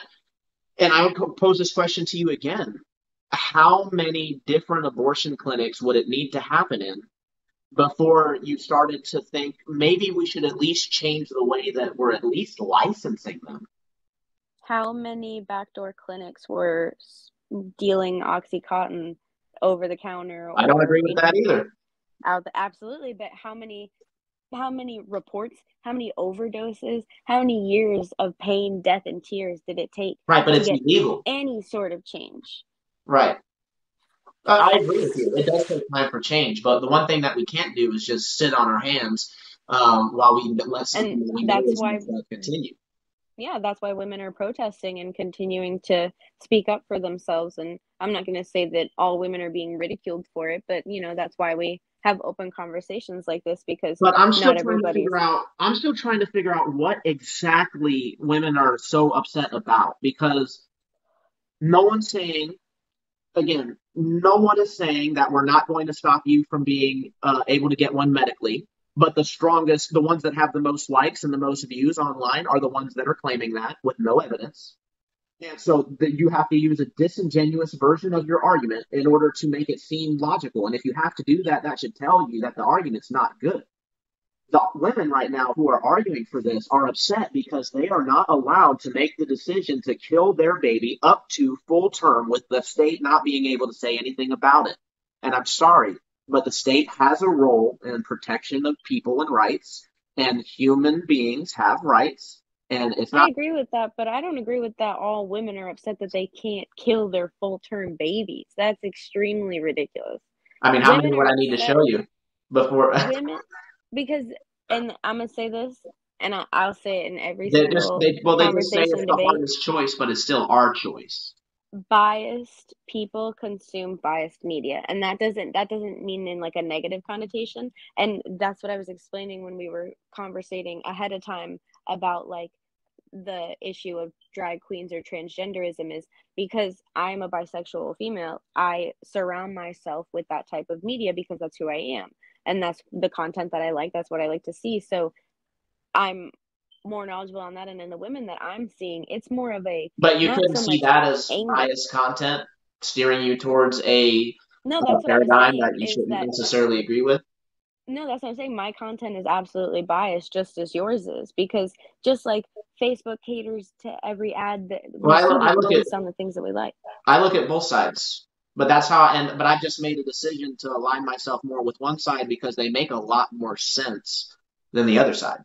and I would pose this question to you again: how many different abortion clinics would it need to happen in before you started to think maybe we should at least change the way that we're at least licensing them? How many backdoor clinics were dealing Oxycontin over the counter I don't or agree with that making either. out? Absolutely, but how many reports, how many overdoses, how many years of pain, death, and tears did it take Right, but to it's get illegal. any sort of change? Right. I agree with you. It does take time for change, but the one thing that we can't do is just sit on our hands while we let something And that we know that's is why, going to continue. yeah, that's why women are protesting and continuing to speak up for themselves. And I'm not going to say that all women are being ridiculed for it, but that's why we have open conversations like this, because But I'm still not trying to everybody's. figure out. I'm still trying to figure out what exactly women are so upset about because no one's saying again, no one is saying that we're not going to stop you from being able to get one medically. But the strongest, the ones that have the most likes and the most views online are the ones that are claiming that with no evidence. And so that you have to use a disingenuous version of your argument in order to make it seem logical. And if you have to do that, that should tell you that the argument's not good. The women right now who are arguing for this are upset because they are not allowed to make the decision to kill their baby up to full term with the state not being able to say anything about it. And I'm sorry, but the state has a role in protection of people and rights, and human beings have rights. And it's I not, agree with that, but I don't agree with that all women are upset that they can't kill their full-term babies. That's extremely ridiculous. I mean, how many Women would are I need to show upset, you before? women, because, and I'm gonna say this, and I'll say it in every single They just say conversation it's and the debate. hardest choice, but it's still our choice. Biased people consume biased media, and that doesn't mean in like a negative connotation. And that's what I was explaining when we were conversating ahead of time about like the issue of drag queens or transgenderism, is because I'm a bisexual female. I surround myself with that type of media because that's who I am, and that's the content that I like. That's what I like to see. So I'm more knowledgeable on that, and in the women that I'm seeing, it's more of a But you not couldn't so see much that as anger. biased content steering you towards a No, that's what I'm paradigm that saying you is shouldn't that necessarily agree with. no, that's what I'm saying. My content is absolutely biased, just as yours is, because just like Facebook caters to every ad that we Well, see I look at based on the things that we like. both sides, but but I've just made a decision to align myself more with one side because they make a lot more sense than the other side.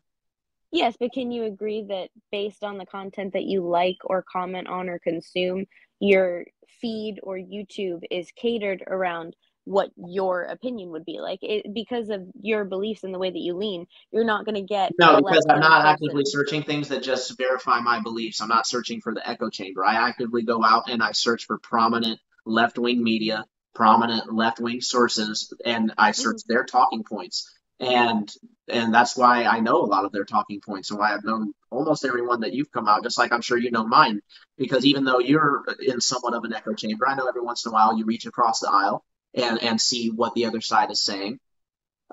Yes, but can you agree that based on the content that you like or comment on or consume, your feed or YouTube is catered around what your opinion would be like? Because of your beliefs and the way that you lean, you're not going to get No, a because left I'm wing not actively person. searching things that just verify my beliefs. I'm not searching for the echo chamber. I actively go out and I search for prominent left wing media, prominent left wing sources, and I search Mhm. their talking points. And that's why I know a lot of their talking points and why I've known almost everyone that you've come out, just like I'm sure you know mine. Because even though you're in somewhat of an echo chamber, I know every once in a while you reach across the aisle and see what the other side is saying.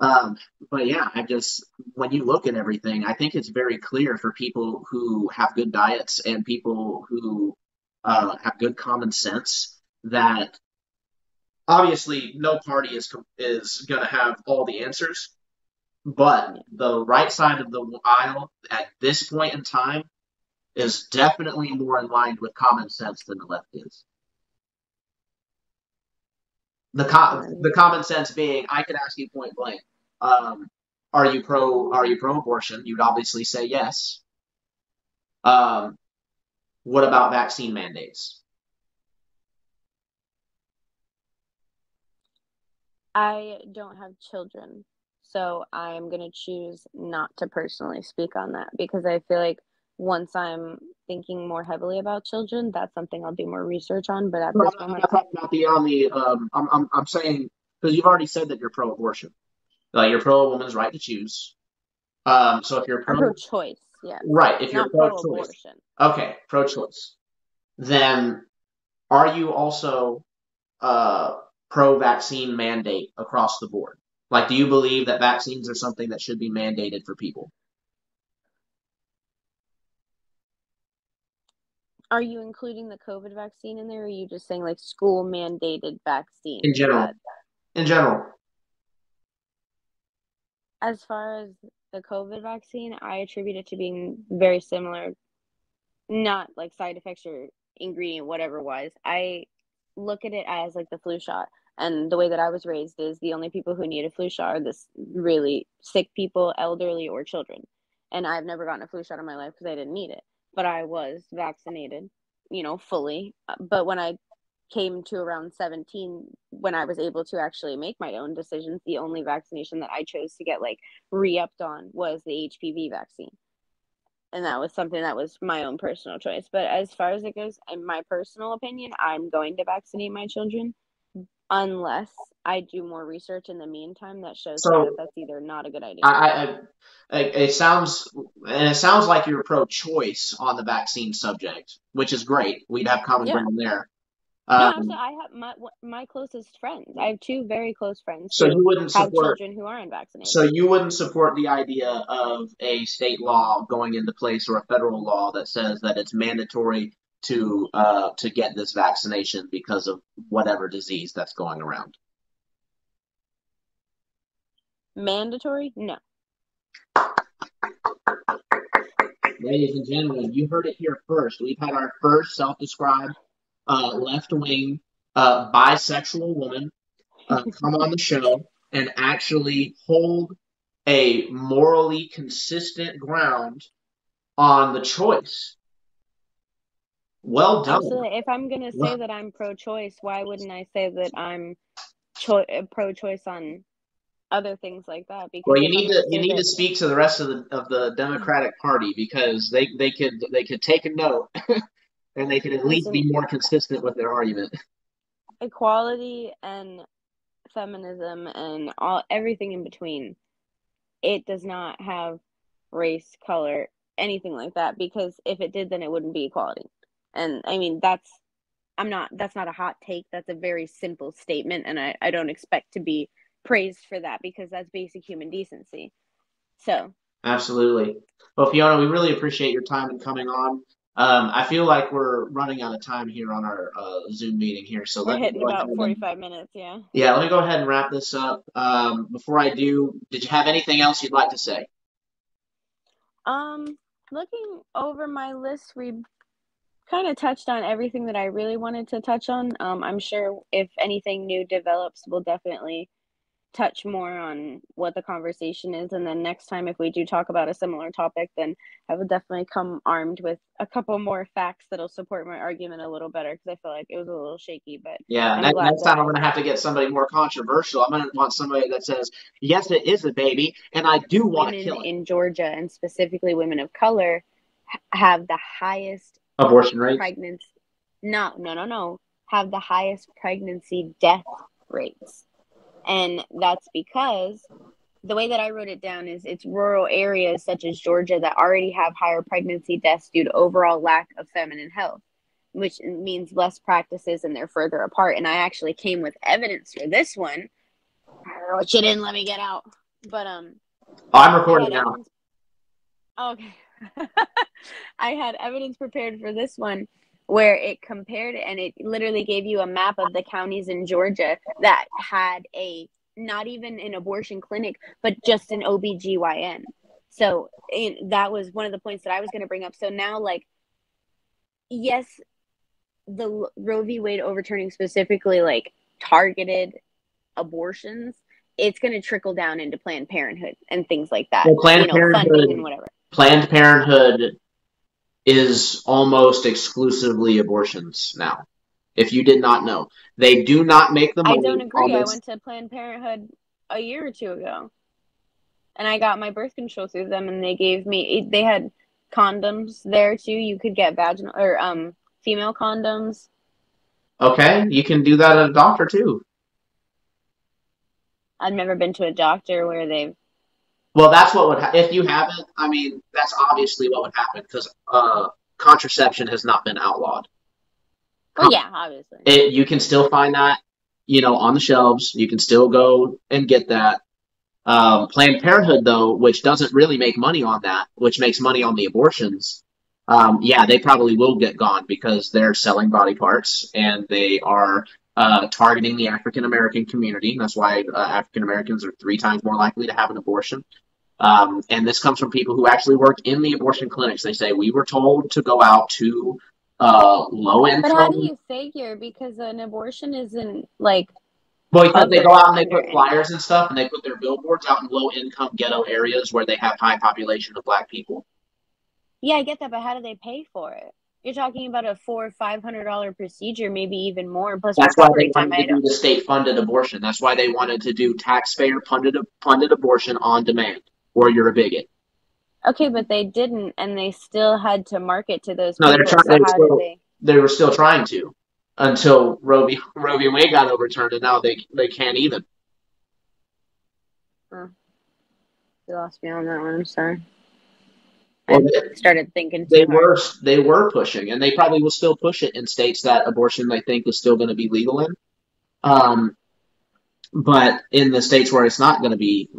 Um, but yeah, I just when you look at everything, I think it's very clear for people who have good diets and people who have good common sense that obviously no party is going to have all the answers, but Yeah. the right side of the aisle at this point in time is definitely more in line with common sense than the left is. The Um, common sense being, I could ask you point blank, um, are you pro abortion? You'd obviously say yes. Um, what about vaccine mandates? I don't have children, so I'm going to choose not to personally speak on that because I feel like once I'm thinking more heavily about children, that's something I'll do more research on. But at No, this I'm moment, not talking about the on the. I'm saying because you've already said that you're pro abortion. You're pro a woman's right to choose. So if you're I'm pro, pro choice, yes, right, if you're not pro pro choice, abortion. okay, pro choice, then are you also uh, pro vaccine mandate across the board? Like, do you believe that vaccines are something that should be mandated for people Are you including the COVID vaccine in there, or are you just saying like school mandated in vaccines general? that In general, As far as the COVID vaccine, I attribute it to being very similar, not like side effects or ingredient, whatever wise. I look at it as like the flu shot. And the way that I was raised is the only people who need a flu shot are this really sick people, elderly, or children. And I've never gotten a flu shot in my life because I didn't need it. But I was vaccinated, fully. But when I came to around 17, when I was able to actually make my own decisions, the only vaccination that I chose to get like re-upped on was the HPV vaccine. And that was something that was my own personal choice. But as far as it goes, in my personal opinion, I'm going to vaccinate my children unless I do more research in the meantime that shows me that So that's either not a good idea. it sounds like you're pro-choice on the vaccine subject, which is great. We'd have common ground there. No, absolutely. I have my closest friends. I have two very close friends So you who wouldn't have support. children who are unvaccinated. So you wouldn't support the idea of a state law going into place or a federal law that says that it's mandatory to get this vaccination because of whatever disease that's going around. Mandatory? No. Ladies and gentlemen, you heard it here first. We've had our first self-described left-wing bisexual woman come on the show and actually hold a morally consistent ground on the choice. Well done. Absolutely. If I'm going to say that I'm pro-choice, why wouldn't I say that I'm pro-choice on other things like that? Because well, you need to speak to the rest of the Democratic Party, because they could take a note and they could at least be more consistent with their argument. Equality and feminism and everything in between, it does not have race, color, anything like that, because if it did, then it wouldn't be equality. And I mean, that's not a hot take. That's a very simple statement, and I don't expect to be praised for that, because that's basic human decency. So absolutely. Well, Fiona, we really appreciate your time and coming on. I feel like we're running out of time here on our Zoom meeting here, so we're hitting about 45 minutes. Yeah. Let me go ahead and wrap this up. Before I do, did you have anything else you'd like to say? Looking over my list, we kind of touched on everything that I really wanted to touch on. I'm sure if anything new develops, we'll definitely touch more on what the conversation is, and then next time if we do talk about a similar topic, then I will definitely come armed with a couple more facts that'll support my argument a little better, because I feel like it was a little shaky. But yeah, next time I'm going to have to get somebody more controversial. I'm going to want somebody that says, yes, it is a baby, and I do want to kill it. In Georgia, and specifically women of color, have the highest abortion rates. Have the highest pregnancy death rates. And that's because the way that I wrote it down is it's rural areas such as Georgia that already have higher pregnancy deaths due to overall lack of feminine health, which means less practices and they're further apart. And I actually came with evidence for this one, which you didn't let me get out. But I'm recording now. Okay. I had evidence prepared for this one, where it compared, and it literally gave you a map of the counties in Georgia that had not even an abortion clinic, but just an OBGYN. So that was one of the points that I was going to bring up. So now, like, yes, the Roe v. Wade overturning specifically, like, targeted abortions, it's going to trickle down into Planned Parenthood and things like that. Well, funding and whatever. Planned Parenthood is almost exclusively abortions now. If you did not know, they do not make the money. I don't agree. I went to Planned Parenthood a year or two ago, and I got my birth control through them, and they had condoms there too. You could get vaginal or female condoms. Okay, you can do that at a doctor too. I've never been to a doctor where they've. Well, that's what would if you haven't. I mean, that's obviously what would happen, because contraception has not been outlawed. Well, yeah, obviously. You can still find that, on the shelves. You can still go and get that. Planned Parenthood, though, which doesn't really make money on that, which makes money on the abortions, Yeah, they probably will get gone because they're selling body parts and they are targeting the African American community. That's why African Americans are 3 times more likely to have an abortion. And this comes from people who actually work in the abortion clinics. They say we were told to go out to low But how do income. you figure? Because an abortion isn't like Well, because they go covered out and they under put any. flyers and stuff, and they put their billboards out in low income ghetto areas where they have high population of black people. Yeah, I get that, but how do they pay for it? You're talking about a $400-500 procedure, maybe even more, plus That's why they recovery time. wanted to I do don't. the state funded abortion. That's why they wanted to do taxpayer funded abortion on demand, or you're a bigot. Okay, but they didn't, and they still had to market to those No, they're people. trying. So how did they? They were still trying to until Roe v. Wade got overturned, and now they can't even. Oh, you lost me on that one. I'm sorry. Well, I started thinking they too hard. were pushing, and they probably will still push it in states that abortion they think is still going to be legal in. Um, but in the states where it's not going to be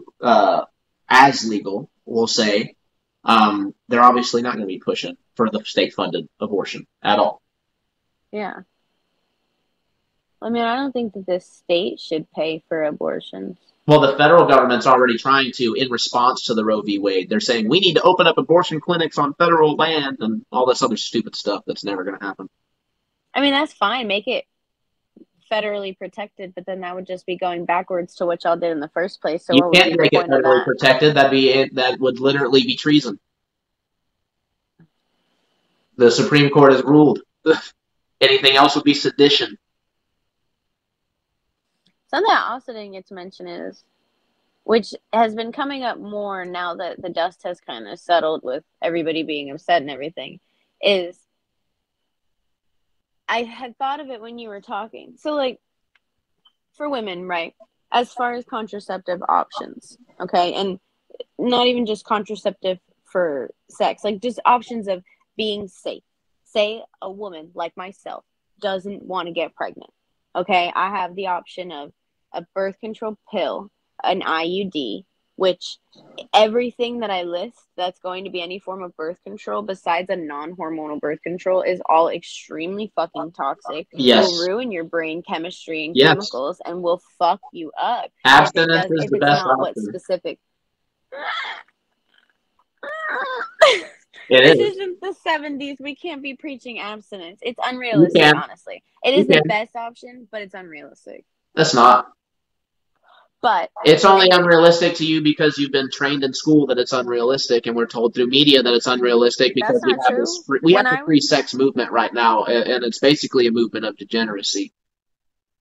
as legal, we'll say, they're obviously not going to be pushing for the state funded abortion at all. Yeah. I mean, I don't think that this state should pay for abortions. Well, the federal government's already trying to, in response to the Roe v. Wade, they're saying we need to open up abortion clinics on federal land and all this other stupid stuff that's never going to happen. I mean, that's fine. Make it federally protected, but then that would just be going backwards to what y'all did in the first place. So You what would be can't the make it point of federally that? protected. That'd be it. That would literally be treason. The Supreme Court has ruled. Anything else would be sedition. Something I also didn't get to mention is, which has been coming up more now that the dust has kind of settled with everybody being upset and everything, is I had thought of it when you were talking. So, like, for women, right? As far as contraceptive options, okay? And not even just contraceptive for sex, like just options of being safe. Say a woman like myself doesn't want to get pregnant. Okay, I have the option of a birth control pill, an IUD, which everything that I list that's going to be any form of birth control besides a non-hormonal birth control is all extremely fucking toxic. Yes. Will ruin your brain chemistry and Yes. chemicals and will fuck you up Abstinence is if the it's best not what option. specific. It This is. isn't the 70s. We can't be preaching abstinence. It's You unrealistic, can. honestly. It You is the can. best option, but it's unrealistic. That's not. But It's only unrealistic to you because you've been trained in school that it's unrealistic, and we're told through media that it's unrealistic that's because not true. we have the free sex movement right now, and it's basically a movement of degeneracy.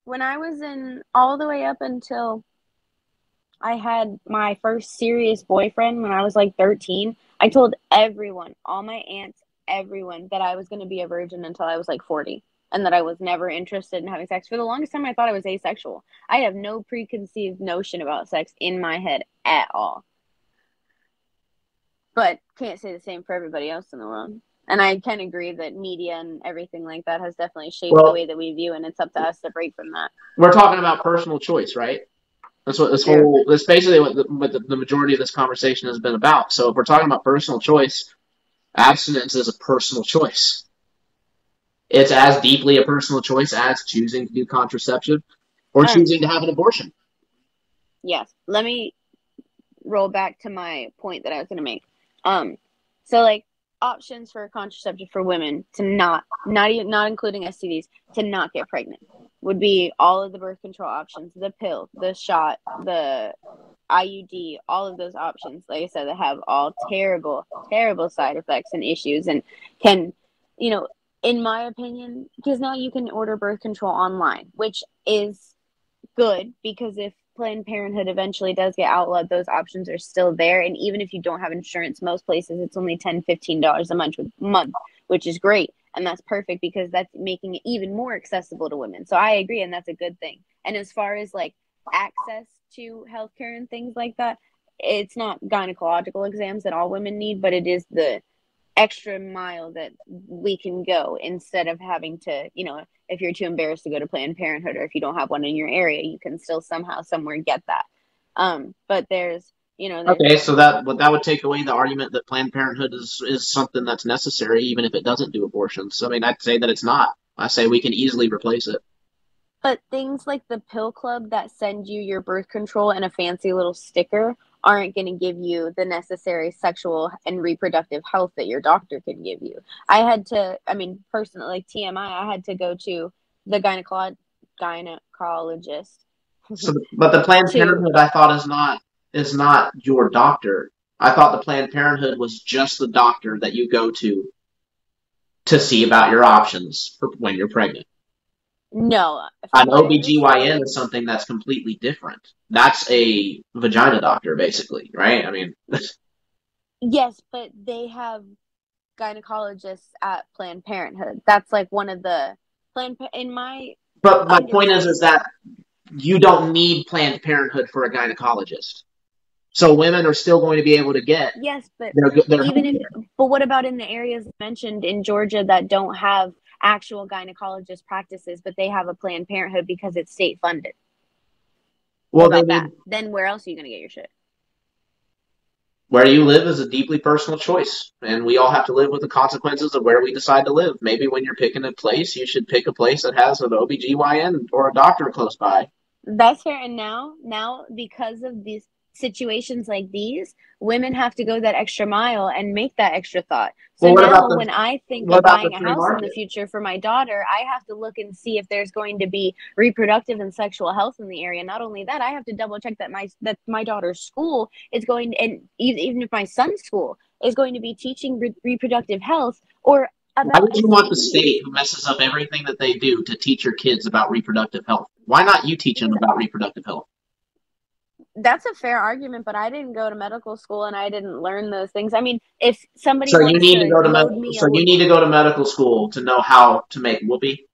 When I was in all the way up until I had my first serious boyfriend when I was like 13, I told everyone, all my aunts, everyone, that I was going to be a virgin until I was like 40 and that I was never interested in having sex. For the longest time, I thought I was asexual. I have no preconceived notion about sex in my head at all. But can't say the same for everybody else in the world. And I can agree that media and everything like that has definitely shaped the way that we view, and it's up to us to break from that. We're talking about personal choice, right? That's what that's basically what the majority of this conversation has been about. So if we're talking about personal choice, abstinence is a personal choice. It's as deeply a personal choice as choosing to do contraception or choosing to have an abortion. Yes. Let me roll back to my point that I was going to make. So like options for contraceptive for women to not including STDs, to not get pregnant would be all of the birth control options, the pill, the shot, the IUD, all of those options, like I said, that have all terrible, terrible side effects and issues, and can, in my opinion, because now you can order birth control online, which is good because if Planned Parenthood eventually does get outlawed, those options are still there. And even if you don't have insurance, most places it's only $10-15 a month, which is great. And that's perfect because that's making it even more accessible to women. So I agree, and that's a good thing. And as far as like access to healthcare and things like that, it's not gynecological exams that all women need, but it is the extra mile that we can go instead of having to, if you're too embarrassed to go to Planned Parenthood or if you don't have one in your area, you can still somehow somewhere get that. But there's you know, Okay, so that would take away the argument that Planned Parenthood is something that's necessary, even if it doesn't do abortions. I mean, I'd say that it's not. I say we can easily replace it. but things like the pill club that send you your birth control and a fancy little sticker aren't going to give you the necessary sexual and reproductive health that your doctor can give you. I had to, I mean, personally, like TMI, I had to go to the gynecologist So, but the Planned to, Parenthood, I thought, is not your doctor. I thought the Planned Parenthood was just the doctor that you go to see about your options for when you're pregnant. no, An from my OBGYN understanding, is something that's completely different. That's a vagina doctor, basically, right? I mean, yes, but they have gynecologists at Planned Parenthood. That's like one of the in my but my point is understanding. that you don't need Planned Parenthood for a gynecologist. So women are still going to be able to get Yes, but their even health if, care. but what about in the areas mentioned in Georgia that don't have actual gynecologist practices, but they have a Planned Parenthood because it's state funded? What Well, they about that? need Then where else are you going to get your shit? where you live is a deeply personal choice, and we all have to live with the consequences of where we decide to live. Maybe when you're picking a place, you should pick a place that has an OBGYN or a doctor close by. That's fair. And now because of these situations like these, women have to go that extra mile and make that extra thought. So Well, now when I think what of about the buying a free house in the market? future for my daughter, I have to look and see if there's going to be reproductive and sexual health in the area. Not only that, I have to double check that my daughter's school is going, and even if my son's school is going to be teaching reproductive health or Why about would you want the STDs. state who messes up everything that they do to teach your kids about reproductive health? Why not you teach them Because about reproductive health? that's a fair argument, but I didn't go to medical school and I didn't learn those things. I mean, if somebody So you wants need to to go to load me so a you need to go to medical school to know how to make whoopee.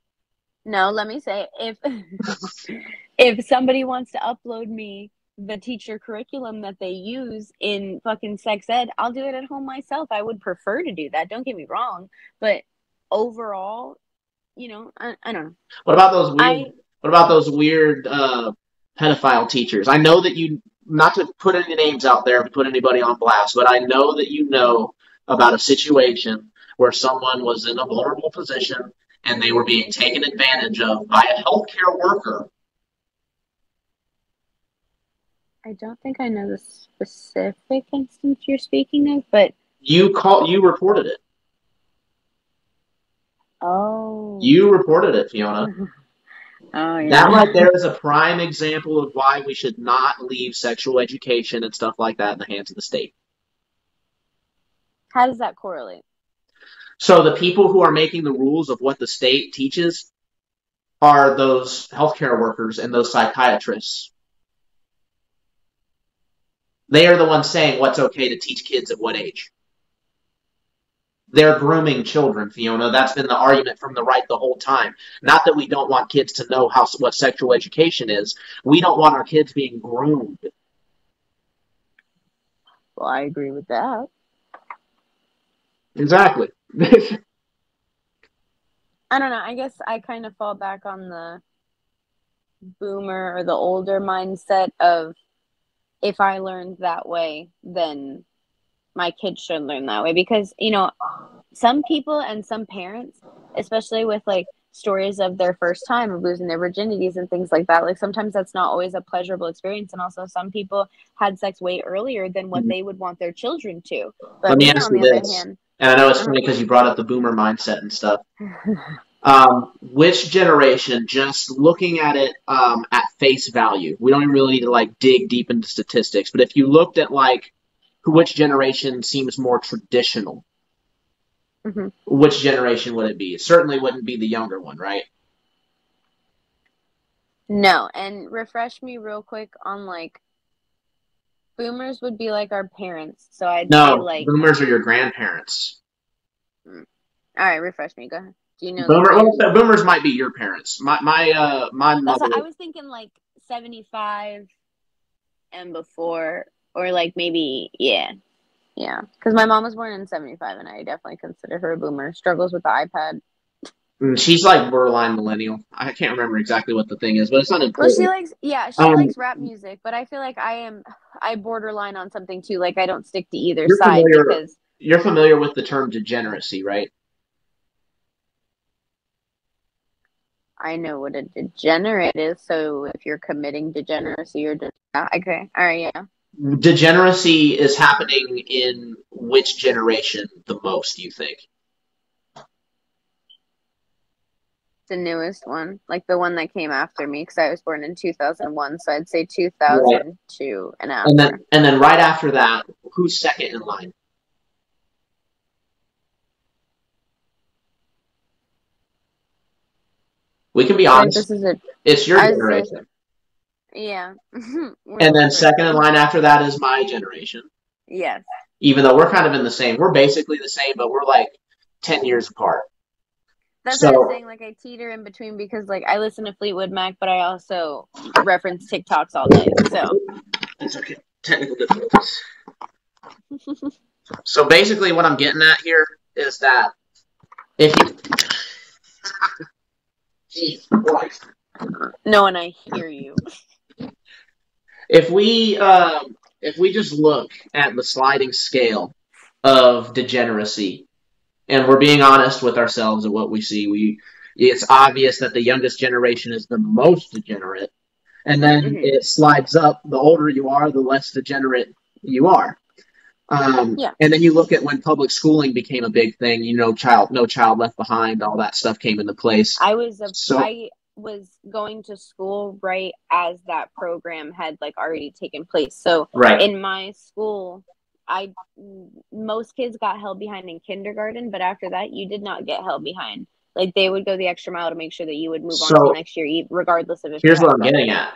no, let me say if if somebody wants to upload me the teacher curriculum that they use in fucking sex ed, I'll do it at home myself. I would prefer to do that. Don't get me wrong, but overall, I don't know. What about those weird? I What about those weird pedophile teachers? I know that you not to put any names out there to put anybody on blast, but I know that you know about a situation where someone was in a vulnerable position and they were being taken advantage of by a healthcare worker. I don't think I know the specific instance you're speaking of, but You reported it. oh. You reported it, Fiona. Oh That yeah. right there is a prime example of why we should not leave sexual education and stuff like that in the hands of the state. How does that correlate? So the people who are making the rules of what the state teaches are those healthcare workers and those psychiatrists. They are the ones saying what's okay to teach kids at what age. They're grooming children, Fiona. That's been the argument from the right the whole time. Not that we don't want kids to know what sexual education is. We don't want our kids being groomed. Well, I agree with that. Exactly. I don't know. I guess I kind of fall back on the boomer or the older mindset of if I learned that way, then my kids should learn that way. Because, some people and some parents, especially with like stories of their first time of losing their virginities and things like that, like sometimes that's not always a pleasurable experience. And also, some people had sex way earlier than what they would want their children to. Let But me me, ask on you the other this, hand, and I know it's uh-huh. funny because you brought up the boomer mindset and stuff. Which generation, just looking at it at face value, we don't even really need to like dig deep into statistics, but if you looked at like which generation seems more traditional, Mm-hmm. which generation would it be? It certainly wouldn't be the younger one, right? No, and refresh me real quick on like boomers would be like our parents. So I'd say No, like, boomers are your grandparents. all right, refresh me. Go ahead. Do you know the Well, years? boomers might be your parents. My That's mother. what I was thinking, like 75 and before, or like maybe, yeah. Yeah. Because my mom was born in 75, and I definitely consider her a boomer. Struggles with the iPad. She's like borderline millennial. I can't remember exactly what the thing is, but it's not Well, she important. likes, yeah, she Um, likes rap music, but I feel like I borderline on something too. Like I don't stick to either you're side familiar. because You're familiar with the term degeneracy, right? I know what a degenerate is. So if you're committing degeneracy, okay. All right, yeah. Degeneracy is happening in which generation the most, you think? The newest one, like the one that came after me, because I was born in 2001, so I'd say Right. 2002 and And after. then right after that, who's second in line? We can be I feel like honest. this is a, It's your I was say, generation. yeah, And then right. second in line after that is my generation. Yes. Even though we're kind of in the same, we're basically the same, but we're like 10 years apart. That's what I was So saying. Like I teeter in between because like I listen to Fleetwood Mac, but I also reference TikToks all day. So it's okay. Technical difficulties. So basically, what I'm getting at here is that if you, geez, Christ. no, and I hear you. If we just look at the sliding scale of degeneracy, and we're being honest with ourselves at what we see, it's obvious that the youngest generation is the most degenerate, and then Mm-hmm. it slides up. The older you are, the less degenerate you are. Yeah. And then you look at when public schooling became a big thing. No child left behind. All that stuff came into place. So I was going to school right as that program had like already taken place. So right. in my school, I most kids got held behind in kindergarten, but after that, you did not get held behind. Like they would go the extra mile to make sure that you would move on to the So next year, regardless of if you here's had what a I'm getting freshman. at.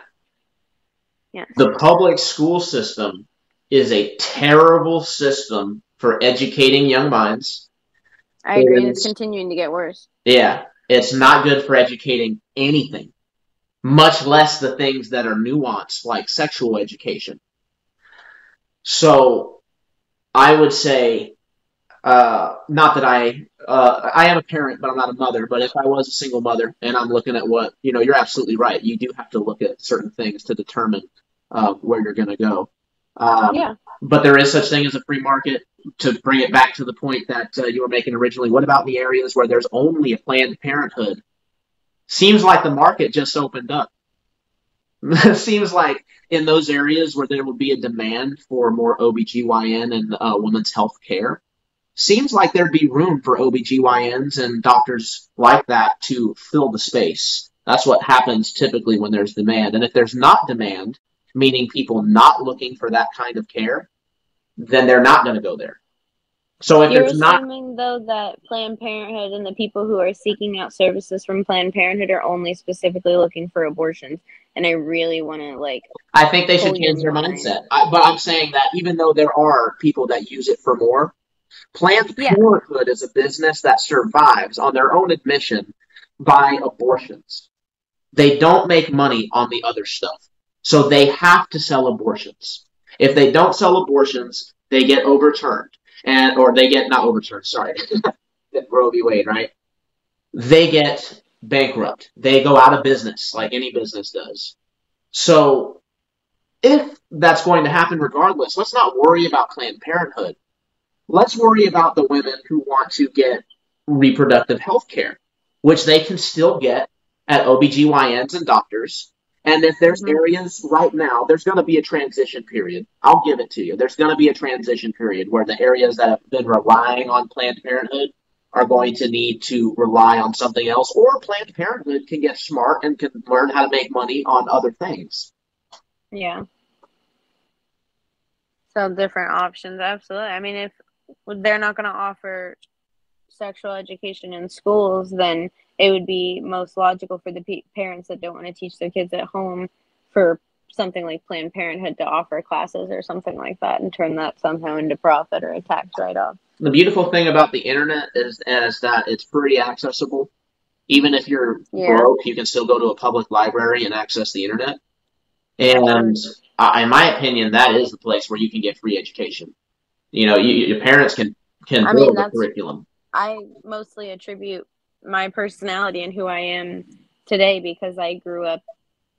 Yeah. The public school system is a terrible system for educating young minds. I agree, and And it's continuing to get worse. yeah, it's not good for educating anything, much less the things that are nuanced like sexual education. So I would say, not that I am a parent, but I'm not a mother. But if I was a single mother and I'm looking at you're absolutely right. You do have to look at certain things to determine where you're going to go. Yeah. But there is such thing as a free market. To bring it back to the point that you were making originally, what about the areas where there's only a Planned Parenthood? Seems like the market just opened up. Seems like in those areas where there would be a demand for more OBGYN and women's health care, seems like there'd be room for OBGYNs and doctors like that to fill the space. That's what happens typically when there's demand. And if there's not demand, meaning people not looking for that kind of care, then they're not going to go there. So if You're there's not, assuming, though, that Planned Parenthood and the people who are seeking out services from Planned Parenthood are only specifically looking for abortions. And I really want to, like, I think they should pull your change their line. mindset. But I'm saying that even though there are people that use it for more, Planned Yeah. Parenthood is a business that survives on their own admission by abortions. They don't make money on the other stuff. So they have to sell abortions. If they don't sell abortions, they get overturned. Or they get not overturned, sorry. Roe v. Wade, right? They get bankrupt. They go out of business like any business does. So if that's going to happen regardless, let's not worry about Planned Parenthood. Let's worry about the women who want to get reproductive health care, which they can still get at OBGYNs and doctors. And if there's areas right now, there's going to be a transition period. I'll give it to you. There's going to be a transition period where the areas that have been relying on Planned Parenthood are going to need to rely on something else, or Planned Parenthood can get smart and can learn how to make money on other things. Yeah. So different options, absolutely. I mean, if they're not going to offer sexual education in schools, then it would be most logical for the parents that don't want to teach their kids at home for something like Planned Parenthood to offer classes or something like that and turn that somehow into profit or a tax write-off. The beautiful thing about the internet is that it's pretty accessible. Even if you're broke, you can still go to a public library and access the internet. And in my opinion, that is the place where you can get free education. Your parents can build the curriculum. I mostly attribute my personality and who I am today because I grew up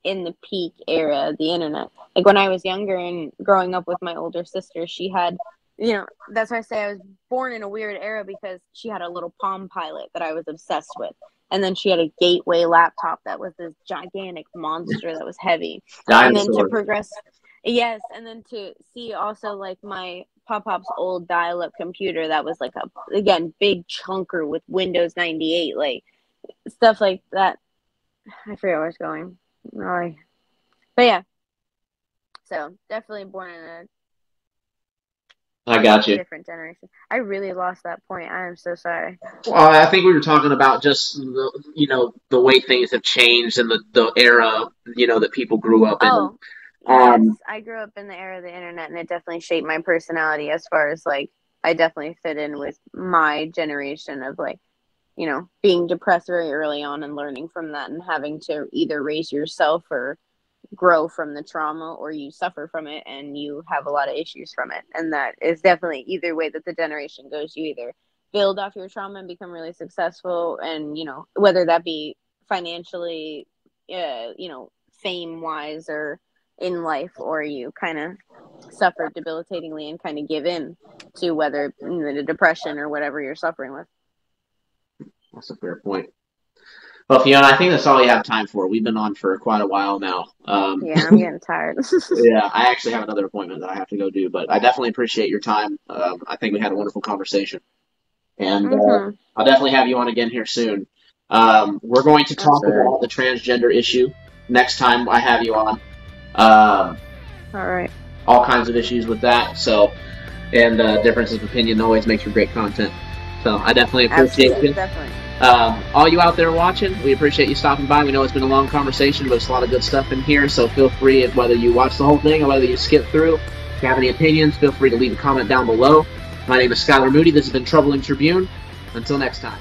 in the peak era of the internet. Like when I was younger and growing up with my older sister, she had, you know, that's why I say I was born in a weird era because she had a little Palm Pilot that I was obsessed with. And then she had a Gateway laptop that was this gigantic monster that was heavy. And then to progress, yes, and then to see also like my Pop-Pop's old dial-up computer that was like a, again, big chunker with Windows 98, like stuff like that. I forget where I was going. But yeah, so definitely born in I got you. different generation. I really lost that point. I am so sorry. Well, I think we were talking about just the way things have changed and the era that people grew up in. Oh, yes, I grew up in the era of the internet, and it definitely shaped my personality as far as like I definitely fit in with my generation of like, you know, being depressed very early on and learning from that and having to either raise yourself or grow from the trauma, or you suffer from it and you have a lot of issues from it. And that is definitely either way that the generation goes. You either build off your trauma and become really successful, and, you know, whether that be financially, fame wise or in life, or you kind of suffer debilitatingly and kind of give in to whether the depression or whatever you're suffering with. That's a fair point. Well, Fiona, I think that's all you have time for. We've been on for quite a while now. Yeah, I'm getting tired. Yeah, I actually have another appointment that I have to go do, but I definitely appreciate your time. I think we had a wonderful conversation. And I'll definitely have you on again here soon. We're going to talk about the transgender issue next time I have you on. All right. All kinds of issues with that. So, and differences of opinion always makes for great content. So I definitely appreciate you. Definitely. All you out there watching, we appreciate you stopping by. We know it's been a long conversation, but it's a lot of good stuff in here. So feel free, whether you watch the whole thing or whether you skip through, if you have any opinions, feel free to leave a comment down below. My name is Skylar Moody. This has been Troubling Tribune. Until next time.